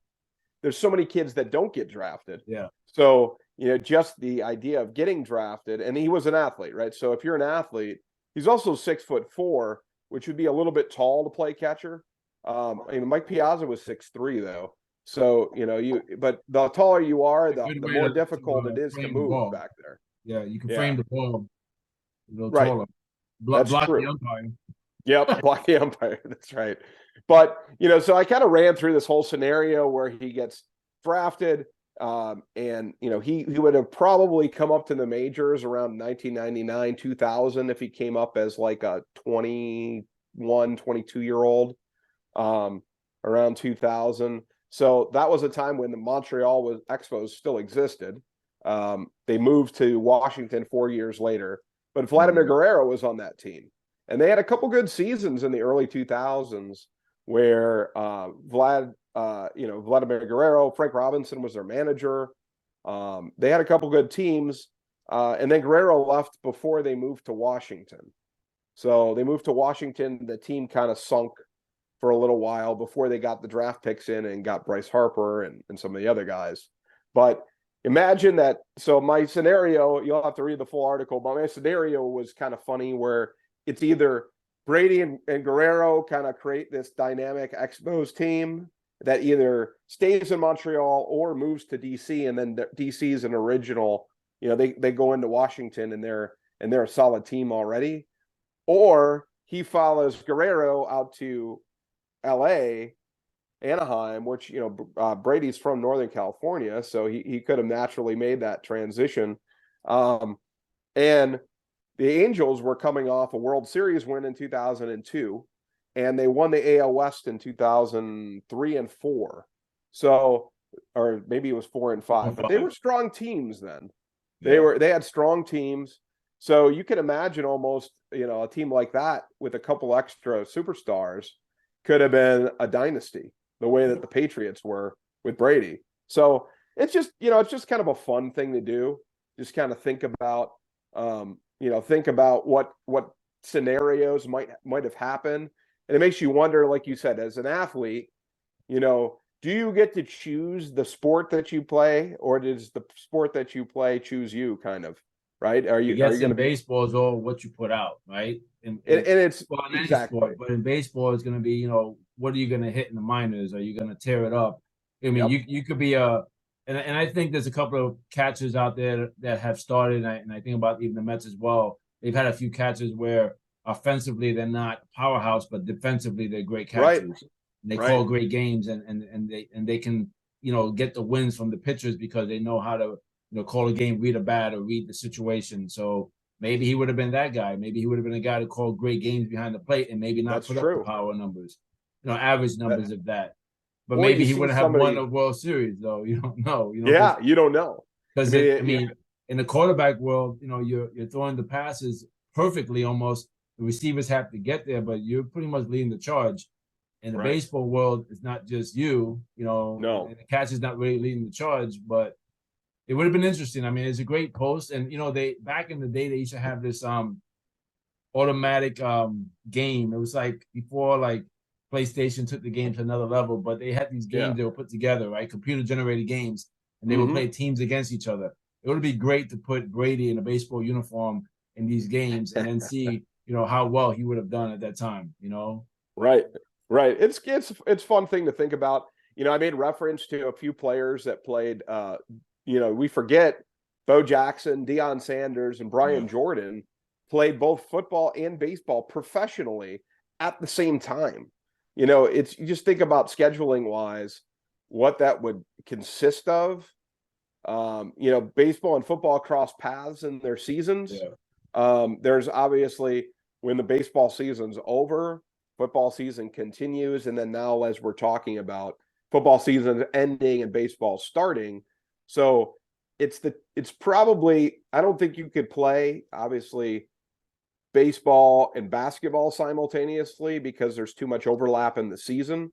There's so many kids that don't get drafted. Yeah. So just the idea of getting drafted, and he was an athlete, right? So if you're an athlete, he's also 6'4", which would be a little bit tall to play catcher. Mike Piazza was 6'3", though. So but the taller you are, the more difficult it is to move back there. Yeah, you can frame the ball a little right. taller. That's block true. The umpire. Yep, block the umpire. That's right. But so I kind of ran through this whole scenario where he gets drafted. And he would have probably come up to the majors around 1999, 2000 if he came up as like a 21, 22-year-old around 2000. So that was a time when the Montreal Expos still existed. They moved to Washington 4 years later, but Vladimir Guerrero was on that team, and they had a couple good seasons in the early 2000s where Vladimir Guerrero, Frank Robinson was their manager. They had a couple good teams, and then Guerrero left before they moved to Washington. So they moved to Washington. The team kind of sunk for a little while before they got the draft picks in and got Bryce Harper and some of the other guys. But imagine that. So my scenario, you'll have to read the full article, but my scenario was kind of funny where it's either Brady and Guerrero kind of create this dynamic Expos team that either stays in Montreal or moves to DC, and then DC is an original. They go into Washington and they're a solid team already, or he follows Guerrero out to LA, Anaheim, which Brady's from Northern California, so he could have naturally made that transition. And the Angels were coming off a World Series win in 2002. And they won the AL West in 2003 and 4. So, or maybe it was 4 and 5, but they were strong teams then. They had strong teams. So you can imagine almost, a team like that with a couple extra superstars could have been a dynasty the way that the Patriots were with Brady. So it's just, it's just kind of a fun thing to do. Just kind of think about, what scenarios might have happened. And it makes you wonder, like you said, as an athlete, do you get to choose the sport that you play, or does the sport that you play choose you, kind of, right? Are you going to baseball is all what you put out, right? And it's in exactly. Sport, but in baseball, it's going to be, what are you going to hit in the minors? Are you going to tear it up? I mean, you could be and I think there's a couple of catchers out there that have started, and I think about even the Mets as well. They've had a few catchers where offensively they're not powerhouse, but defensively they're great Right. catchers. And they Right. call great games, and they can, you know, get the wins from the pitchers because they know how to, you know, call a game, read a bat, or read the situation. So maybe he would have been that guy. Maybe he would have been a guy to call great games behind the plate and maybe not That's put up true. the power numbers, you know, average numbers of that. But Or maybe you he see wouldn't have somebody- won a World Series, though. You don't know. You know, Yeah, you don't know. because I I mean, mean, in the quarterback world, you know, you're throwing the passes perfectly almost. The receivers have to get there, but you're pretty much leading the charge. In the Right. baseball world, it's not just you, you know, No. and the catcher's not really leading the charge, but it would have been interesting. I mean, it's a great post. And, you know, they back in the day, they used to have this automatic game. It was like before, like, PlayStation took the game to another level, but they had these games they were put together, right? Computer generated games, and they would play teams against each other. It would be great to put Brady in a baseball uniform in these games and then see, you know, how well he would have done at that time, you know? Right. It's fun thing to think about. You know, I made reference to a few players that played. You know, we forget Bo Jackson, Deion Sanders, and Brian Jordan played both football and baseball professionally at the same time. You know, you just think about scheduling wise, what that would consist of. You know, baseball and football cross paths in their seasons. There's obviously when the baseball season's over, football season continues, and then now as we're talking about football season ending and baseball starting, so it's probably, I don't think you could play obviously baseball and basketball simultaneously because there's too much overlap in the season.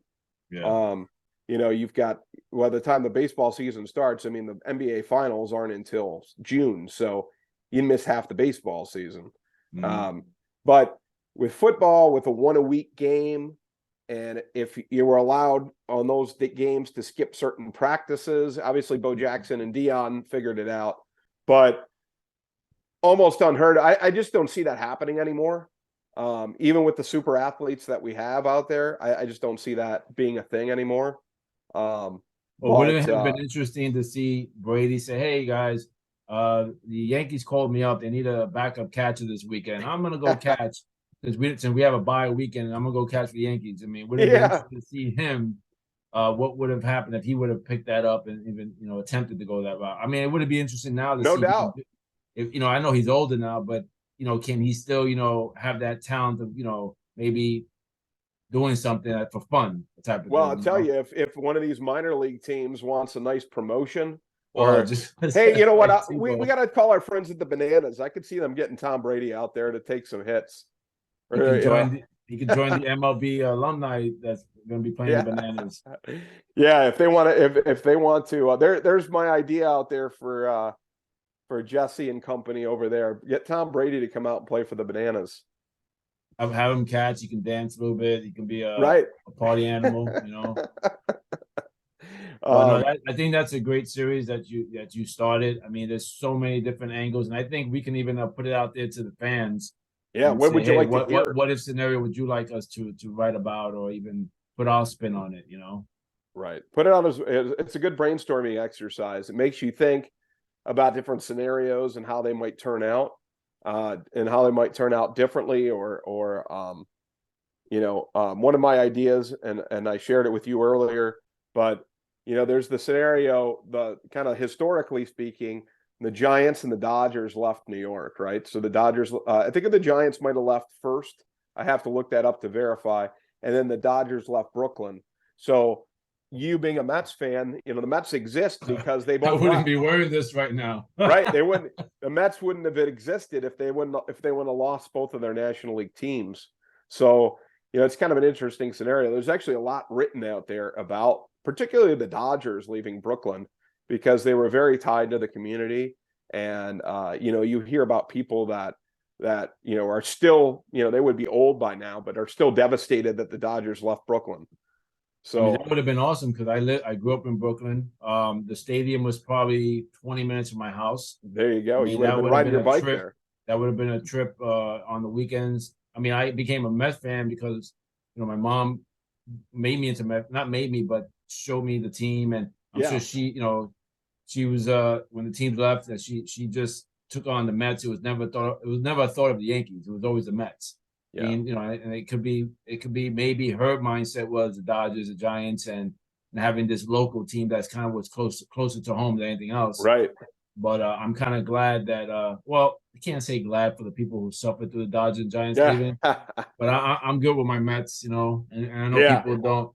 You know, you've got, by the time the baseball season starts, I mean, the NBA finals aren't until June, so you miss half the baseball season. But with football, with a 1-a-week game, and if you were allowed on those games to skip certain practices, obviously Bo Jackson and Deion figured it out, but almost unheard. I just don't see that happening anymore. Even with the super athletes that we have out there, I just don't see that being a thing anymore. Well, wouldn't it have been interesting to see Brady say, "Hey guys, the Yankees called me up. They need a backup catcher this weekend. I'm gonna go catch since we have a bye weekend. And I'm gonna go catch the Yankees." I mean, would it be interesting to see him? What would have happened if he would have picked that up and even, you know, attempted to go that route? I mean, it would be interesting now to see. No doubt. If you know, I know he's older now, but you know, can he still, you know, have that talent of, you know, maybe doing something for fun type of thing? Well, I'll tell you, if one of these minor league teams wants a nice promotion, or just hey, you know what? We got to call our friends at the Bananas. I could see them getting Tom Brady out there to take some hits. He can join the MLB alumni that's going to be playing the Bananas. Yeah, if they want to, if they want to, there's my idea out there for Jesse and company over there. Get Tom Brady to come out and play for the Bananas. I'll have him catch. He can dance a little bit. He can be a party animal, you know. No, I think that's a great series that you started. I mean, there's so many different angles, and I think we can even put it out there to the fans. Yeah, what would you like to hear? What if scenario would you like us to write about, or even put our spin on it? You know, right? Put it on as it's a good brainstorming exercise. It makes you think about different scenarios and how they might turn out, and how they might turn out differently, or you know, one of my ideas, and I shared it with you earlier, but you know, there's the scenario, the kind of historically speaking, the Giants and the Dodgers left New York, right? So the Dodgers, I think the Giants might have left first. I have to look that up to verify. And then the Dodgers left Brooklyn. So you being a Mets fan, you know, the Mets exist because they both I wouldn't be wearing this right now. Right. They wouldn't, the Mets wouldn't have existed if they wouldn't have lost both of their National League teams. So, you know, it's kind of an interesting scenario. There's actually a lot written out there about particularly the Dodgers leaving Brooklyn because they were very tied to the community. And, you know, you hear about people that, you know, are still, you know, they would be old by now, but are still devastated that the Dodgers left Brooklyn. So I mean, that would have been awesome because I grew up in Brooklyn. The stadium was probably 20 minutes from my house. There you go. I mean, you would have been riding your bike there. That would have been a trip on the weekends. I mean, I became a Mets fan because, you know, my mom made me into Mets, not made me, but showed me the team. And I'm sure she, you know, she was when the team left, that she just took on the Mets. It was never a thought of the Yankees. It was always the Mets. Being, and it could be maybe her mindset was the Dodgers, the Giants, and having this local team that's kind of what's closer to home than anything else. Right. But I'm kind of glad that well, I can't say glad for the people who suffered through the Dodgers and Giants leaving, but I'm good with my Mets, and I know people don't.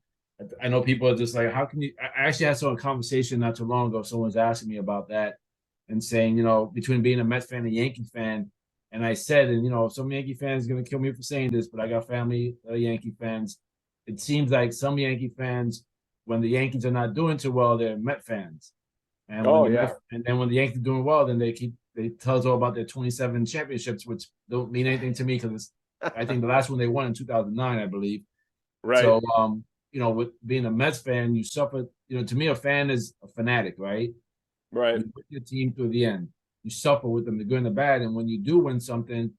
I know people are just like, how can you? I actually had some conversation not too long ago. Someone's asking me about that and saying, between being a Mets fan and a Yankee fan. And I said, and some Yankee fans are going to kill me for saying this, but I got family Yankee fans. It seems like some Yankee fans, when the Yankees are not doing too well, they're Met fans. And and then when the Yankees are doing well, then they tell us all about their 27 championships, which don't mean anything to me because I think the last one they won in 2009, I believe. Right. So, with being a Mets fan, you suffer. To me, a fan is a fanatic, right? Right. You put your team through the end. You suffer with them, the good and the bad. And when you do win something,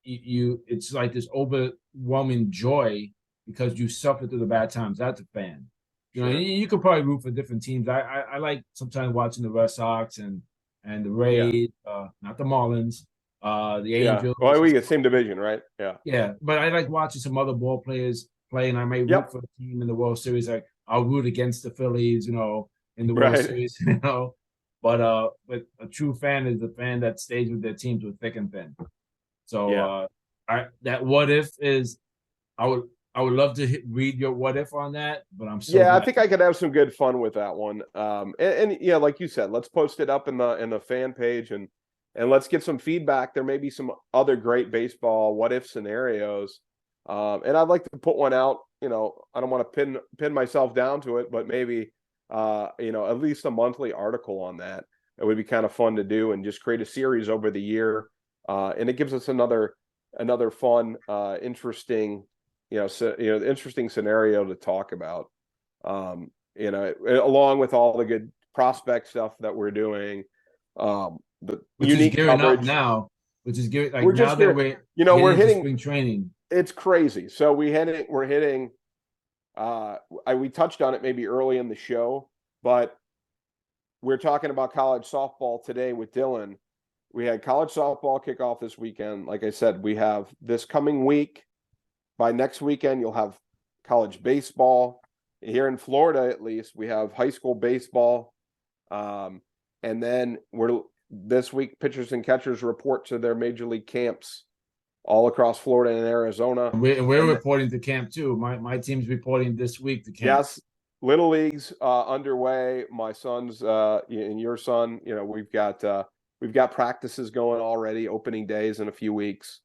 it's like this overwhelming joy because you suffer through the bad times. That's a fan. You could probably root for different teams. I like sometimes watching the Red Sox and the Rays, not the Marlins, the Angels. Well, we get same division, right? Yeah. Yeah, but I like watching some other ball players play, and I may root for a team in the World Series. Like I'll root against the Phillies, in the World Series, But a true fan is the fan that stays with their teams with thick and thin. So that what if is, I would love to read your what if on that, but I'm so I think I could have some good fun with that one. And like you said, let's post it up in the fan page and let's get some feedback. There may be some other great baseball what if scenarios. And I'd like to put one out. I don't want to pin myself down to it, but maybe at least a monthly article on that. It would be kind of fun to do and just create a series over the year. And it gives us another fun, interesting, interesting scenario to talk about. Along with all the good prospect stuff that we're doing. The which unique is gearing coverage up now, which is gearing like we're now just that we're hitting hitting spring training. It's crazy. So we're hitting. We touched on it maybe early in the show, but we're talking about college softball today with Dylan. We had college softball kickoff this weekend. Like I said, we have this coming week. By next weekend, you'll have college baseball. Here in Florida, at least, we have high school baseball. And then this week, pitchers and catchers report to their major league camps all across Florida and Arizona. We're reporting to camp too. My team's reporting this week to camp. Yes, Little League's underway. My son's and your son, we've got practices going already, opening days in a few weeks.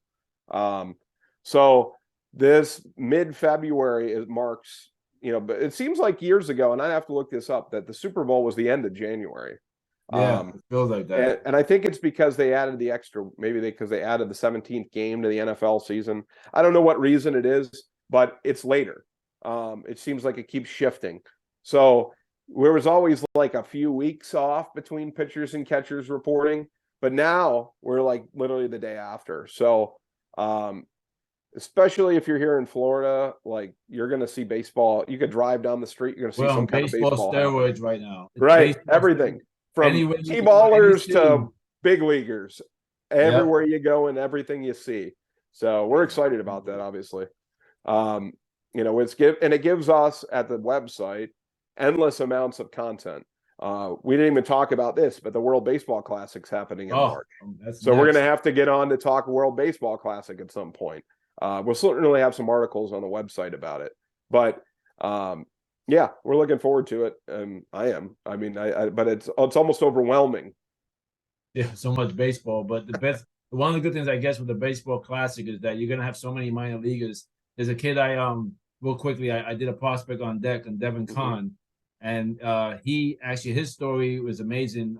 So this mid-February marks, but it seems like years ago, and I have to look this up, that the Super Bowl was the end of January. Yeah, it feels like that. And I think it's because they added the extra, because they added the 17th game to the NFL season. I don't know what reason it is, but it's later. It seems like it keeps shifting. So there was always like a few weeks off between pitchers and catchers reporting, but now we're like literally the day after. So especially if you're here in Florida, like you're going to see baseball. You could drive down the street, you're going to see some kind of baseball steroids happening. Right now. It's right, everything. From T-ballers to big leaguers, everywhere you go and everything you see. So we're excited about that, obviously. It gives us at the website endless amounts of content. We didn't even talk about this, but the World Baseball Classic's happening in March. So we're going to have to get on to talk World Baseball Classic at some point. We'll certainly have some articles on the website about it, but we're looking forward to it. I am. I mean, but it's almost overwhelming. Yeah, so much baseball. But one of the good things, I guess, with the Baseball Classic is that you're gonna have so many minor leaguers. There's a kid real quickly, I did a prospect on deck on Devin Kahn, and he actually his story was amazing.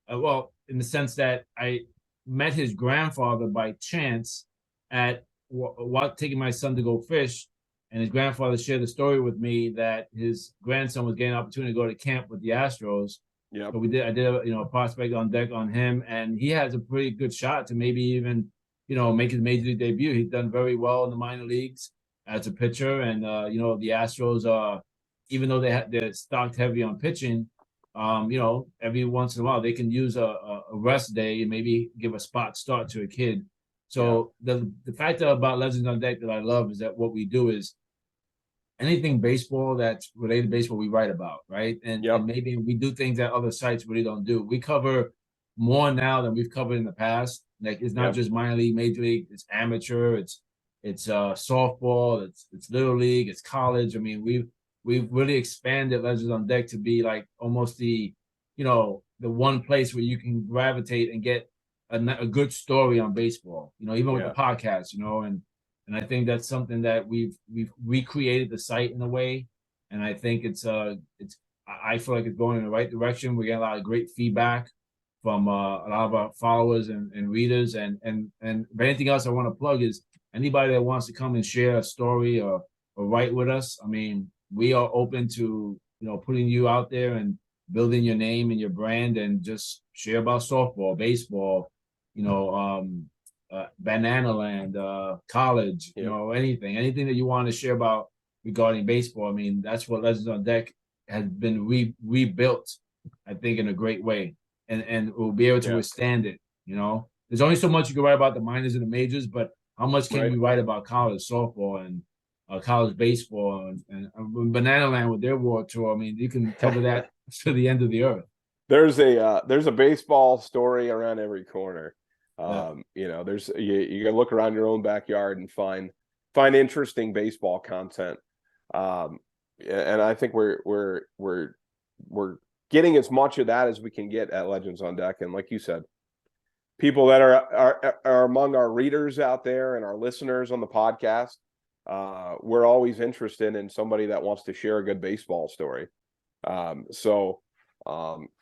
Well, in the sense that I met his grandfather by chance at taking my son to go fish. And his grandfather shared the story with me that his grandson was getting an opportunity to go to camp with the Astros. Yeah. So I did a prospect on deck on him, and he has a pretty good shot to maybe even, make his major league debut. He's done very well in the minor leagues as a pitcher. And, the Astros, even though they're stocked heavy on pitching, every once in a while they can use a rest day and maybe give a spot start to a kid. So the factor about Legends on Deck that I love is that what we do is anything baseball that's related to baseball we write about, right? And maybe we do things that other sites really don't do. We cover more now than we've covered in the past. Like it's not just minor league, major league, it's amateur, it's softball, it's little league, it's college. I mean, we've really expanded Legends on Deck to be like almost the one place where you can gravitate and get a good story on baseball, even with the podcast, and I think that's something that we've recreated the site in a way, and I think I feel like it's going in the right direction. We're getting a lot of great feedback from a lot of our followers and readers, and if anything else I want to plug is anybody that wants to come and share a story or write with us. I mean, we are open to putting you out there and building your name and your brand, and just share about softball, baseball, Banana Land, college, anything that you want to share about regarding baseball. I mean, that's what Legends on Deck has been rebuilt, I think, in a great way, and will be able to withstand it. There's only so much you can write about the minors and the majors, but how much can you write about college softball and college baseball and Banana Land with their World Tour? I mean, you can cover that to the end of the earth. There's a baseball story around every corner. There's you can look around your own backyard and find interesting baseball content. And I think we're getting as much of that as we can get at Legends on Deck. And like you said, people that are among our readers out there and our listeners on the podcast, we're always interested in somebody that wants to share a good baseball story. So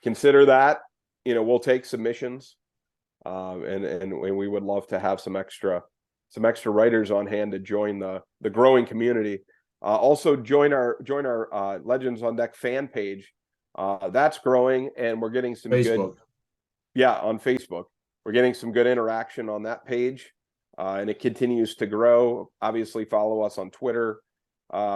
consider that. We'll take submissions. And we would love to have some extra writers on hand to join the growing community. Also join our Legends on Deck fan page. That's growing, and we're getting some Facebook. On Facebook. We're getting some good interaction on that page, and it continues to grow. Obviously, follow us on Twitter,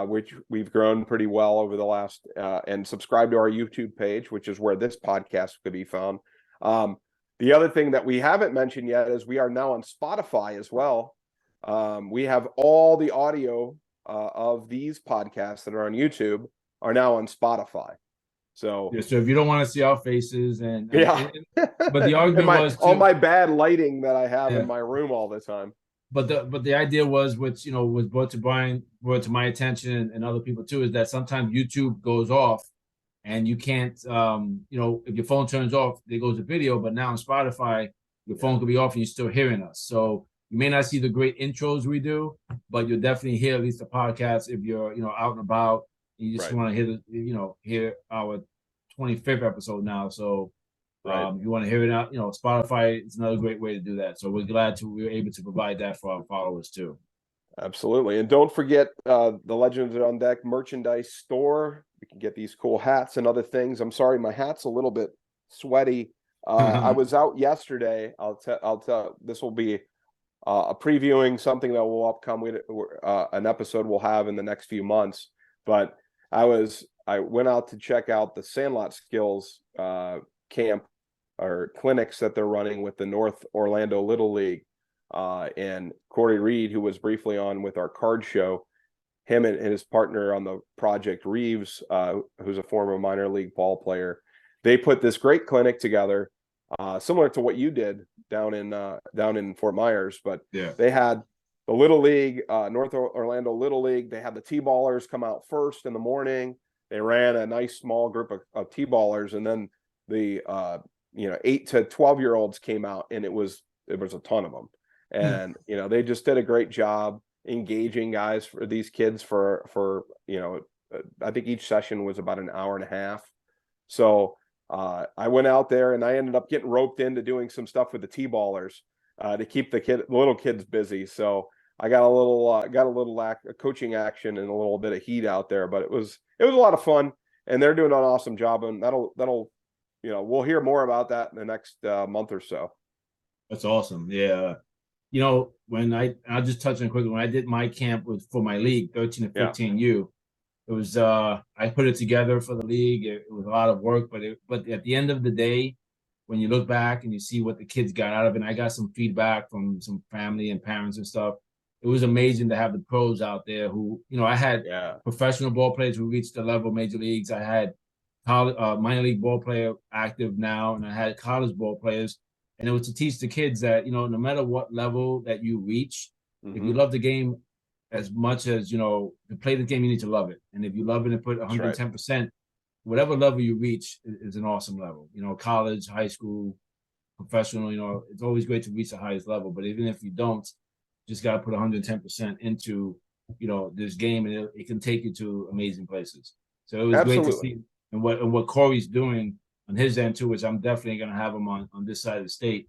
which we've grown pretty well over the last, and subscribe to our YouTube page, which is where this podcast could be found. The other thing that we haven't mentioned yet is we are now on Spotify as well. We have all the audio of these podcasts that are on YouTube are now on Spotify. So if you don't want to see our faces but the argument was all my bad lighting that I have in my room all the time. But the idea was, which was brought to my attention and other people too, is that sometimes YouTube goes off. And you can't, if your phone turns off, there goes the video. But now on Spotify, your phone could be off and you're still hearing us. So you may not see the great intros we do, but you'll definitely hear at least the podcast if you're, out and about. And you just want to hear our 25th episode now. So you want to hear it out, Spotify is another great way to do that. So we're glad we're able to provide that for our followers too. Absolutely. And don't forget the Legends on Deck merchandise store. You can get these cool hats and other things. I'm sorry, my hat's a little bit sweaty. I was out yesterday. I'll tell. This will be a previewing something that will upcome. An episode we'll have in the next few months. But I went out to check out the Sandlot Skills camp or clinics that they're running with the North Orlando Little League. And Corey Reed, who was briefly on with our card show, him and his partner on the project, Reeves, who's a former minor league ball player, they put this great clinic together, similar to what you did down in Fort Myers. But they had the Little League, North Orlando Little League. They had the T-ballers come out first in the morning. They ran a nice small group of T-ballers, and then the 8 to 12-year-olds came out, and it was a ton of them. And they just did a great job engaging guys for these kids for I think each session was about an hour and a half. So I went out there and I ended up getting roped into doing some stuff with the T-ballers to keep the little kids busy. So I got a little coaching action and a little bit of heat out there, but it was a lot of fun, and they're doing an awesome job, and that'll we'll hear more about that in the next month or so. That's awesome. Yeah. When I'll just touch on quickly, when I did my camp for my league, 13 to 15U, it was, I put it together for the league. It was a lot of work, but at the end of the day, when you look back and you see what the kids got out of it, and I got some feedback from some family and parents and stuff. It was amazing to have the pros out there who, I had professional ball players who reached the level of major leagues. I had minor league ball player active now, and I had college ball players. And it was to teach the kids that, no matter what level that you reach, if you love the game as much as, to play the game, you need to love it. And if you love it and put 110%, whatever level you reach is an awesome level. College, high school, professional, it's always great to reach the highest level. But even if you don't, just got to put 110% into, this game, and it can take you to amazing places. So it was great to see. And what Corey's doing on his end too, which I'm definitely going to have him on this side of the state,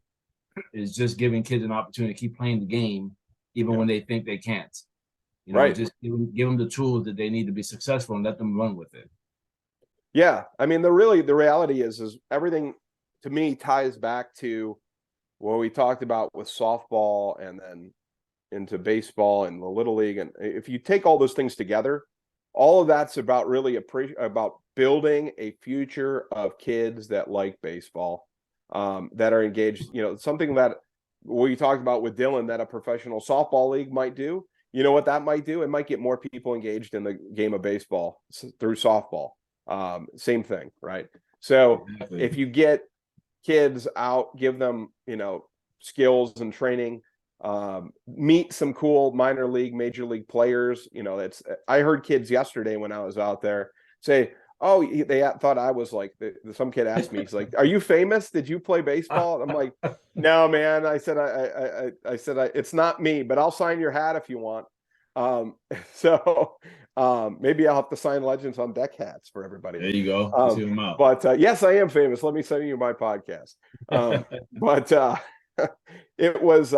is just giving kids an opportunity to keep playing the game, even when they think they can't. Just give them the tools that they need to be successful and let them run with it. Yeah, I mean, the reality is everything to me ties back to what we talked about with softball and then into baseball and the Little League. And if you take all those things together, all of that's about really about building a future of kids that like baseball, that are engaged. Something that we talked about with Dylan that a professional softball league might do. You know what that might do? It might get more people engaged in the game of baseball through softball. Same thing, right? So if you get kids out, give them, skills and training, meet some cool minor league, major league players. I heard kids yesterday when I was out there say, oh, they thought I was like, some kid asked me, he's like, are you famous? Did you play baseball? I'm like, no, man. I said, I said, it's not me, but I'll sign your hat if you want. Maybe I'll have to sign Legends on Deck hats for everybody. There you go. But yes, I am famous. Let me send you my podcast. It was,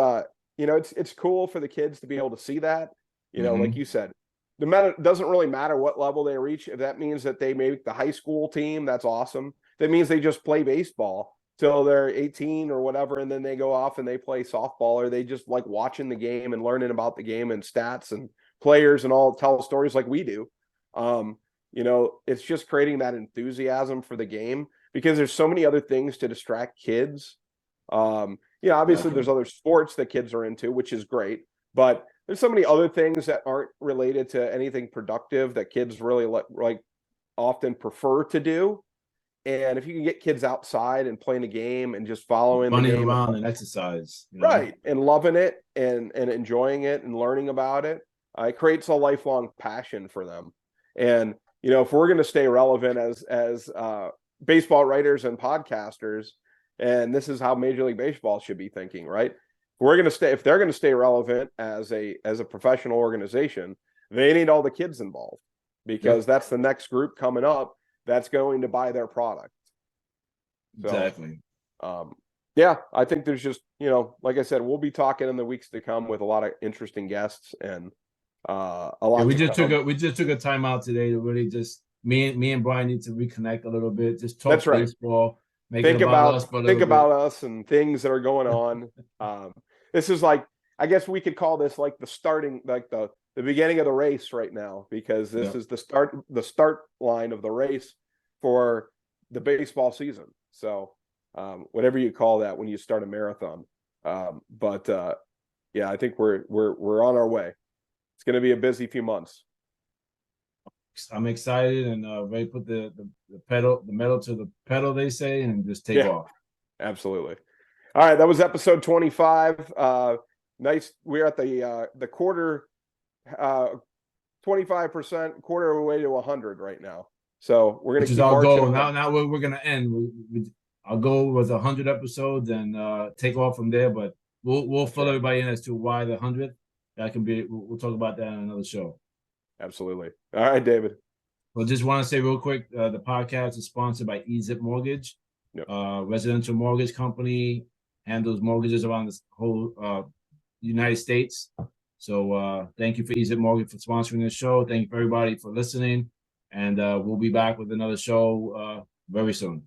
it's cool for the kids to be able to see that, like you said, it doesn't really matter what level they reach. If that means that they make the high school team, that's awesome. That means they just play baseball till they're 18 or whatever, and then they go off and they play softball, or they just like watching the game and learning about the game and stats and players and all, tell stories like we do. It's just creating that enthusiasm for the game, because there's so many other things to distract kids. Obviously there's other sports that kids are into, which is great, but there's so many other things that aren't related to anything productive that kids really like often prefer to do. And if you can get kids outside and playing the game and just following running the game around and exercise, right, and loving it and enjoying it and learning about it, it creates a lifelong passion for them. And if we're going to stay relevant as baseball writers and podcasters, and this is how Major League Baseball should be thinking, right? If they're going to stay relevant as a professional organization, they need all the kids involved, because that's the next group coming up that's going to buy their product. So, exactly. I think there's just, like I said, we'll be talking in the weeks to come with a lot of interesting guests and a lot. We just took a time out today to really just me and Brian need to reconnect a little bit. Just talk baseball. Think about us and things that are going on. This is like, I guess we could call this like the starting, like the beginning of the race right now, because this is the start line of the race for the baseball season. So whatever you call that when you start a marathon. I think we're on our way. It's going to be a busy few months. I'm excited and ready to put the metal to the pedal, they say, and just take off. Absolutely. All right, that was episode 25. Nice. We're at the quarter, 25%, quarter of the way to 100 right now. So we're going to keep our marching. Goal. Now we're going to end. Our goal was 100 episodes and take off from there, but we'll fill everybody in as to why the 100th. That can be. We'll talk about that on another show. Absolutely. All right, David. Well, just want to say real quick, the podcast is sponsored by EZIP Mortgage, residential mortgage company, handles mortgages around this whole United States. So thank you for EZIP Mortgage for sponsoring this show. Thank you for everybody for listening, and we'll be back with another show very soon.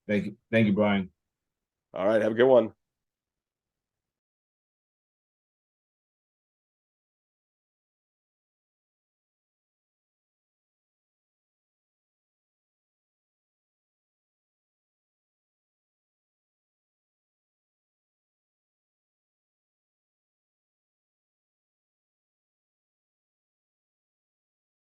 Thank you, Brian. All right, have a good one.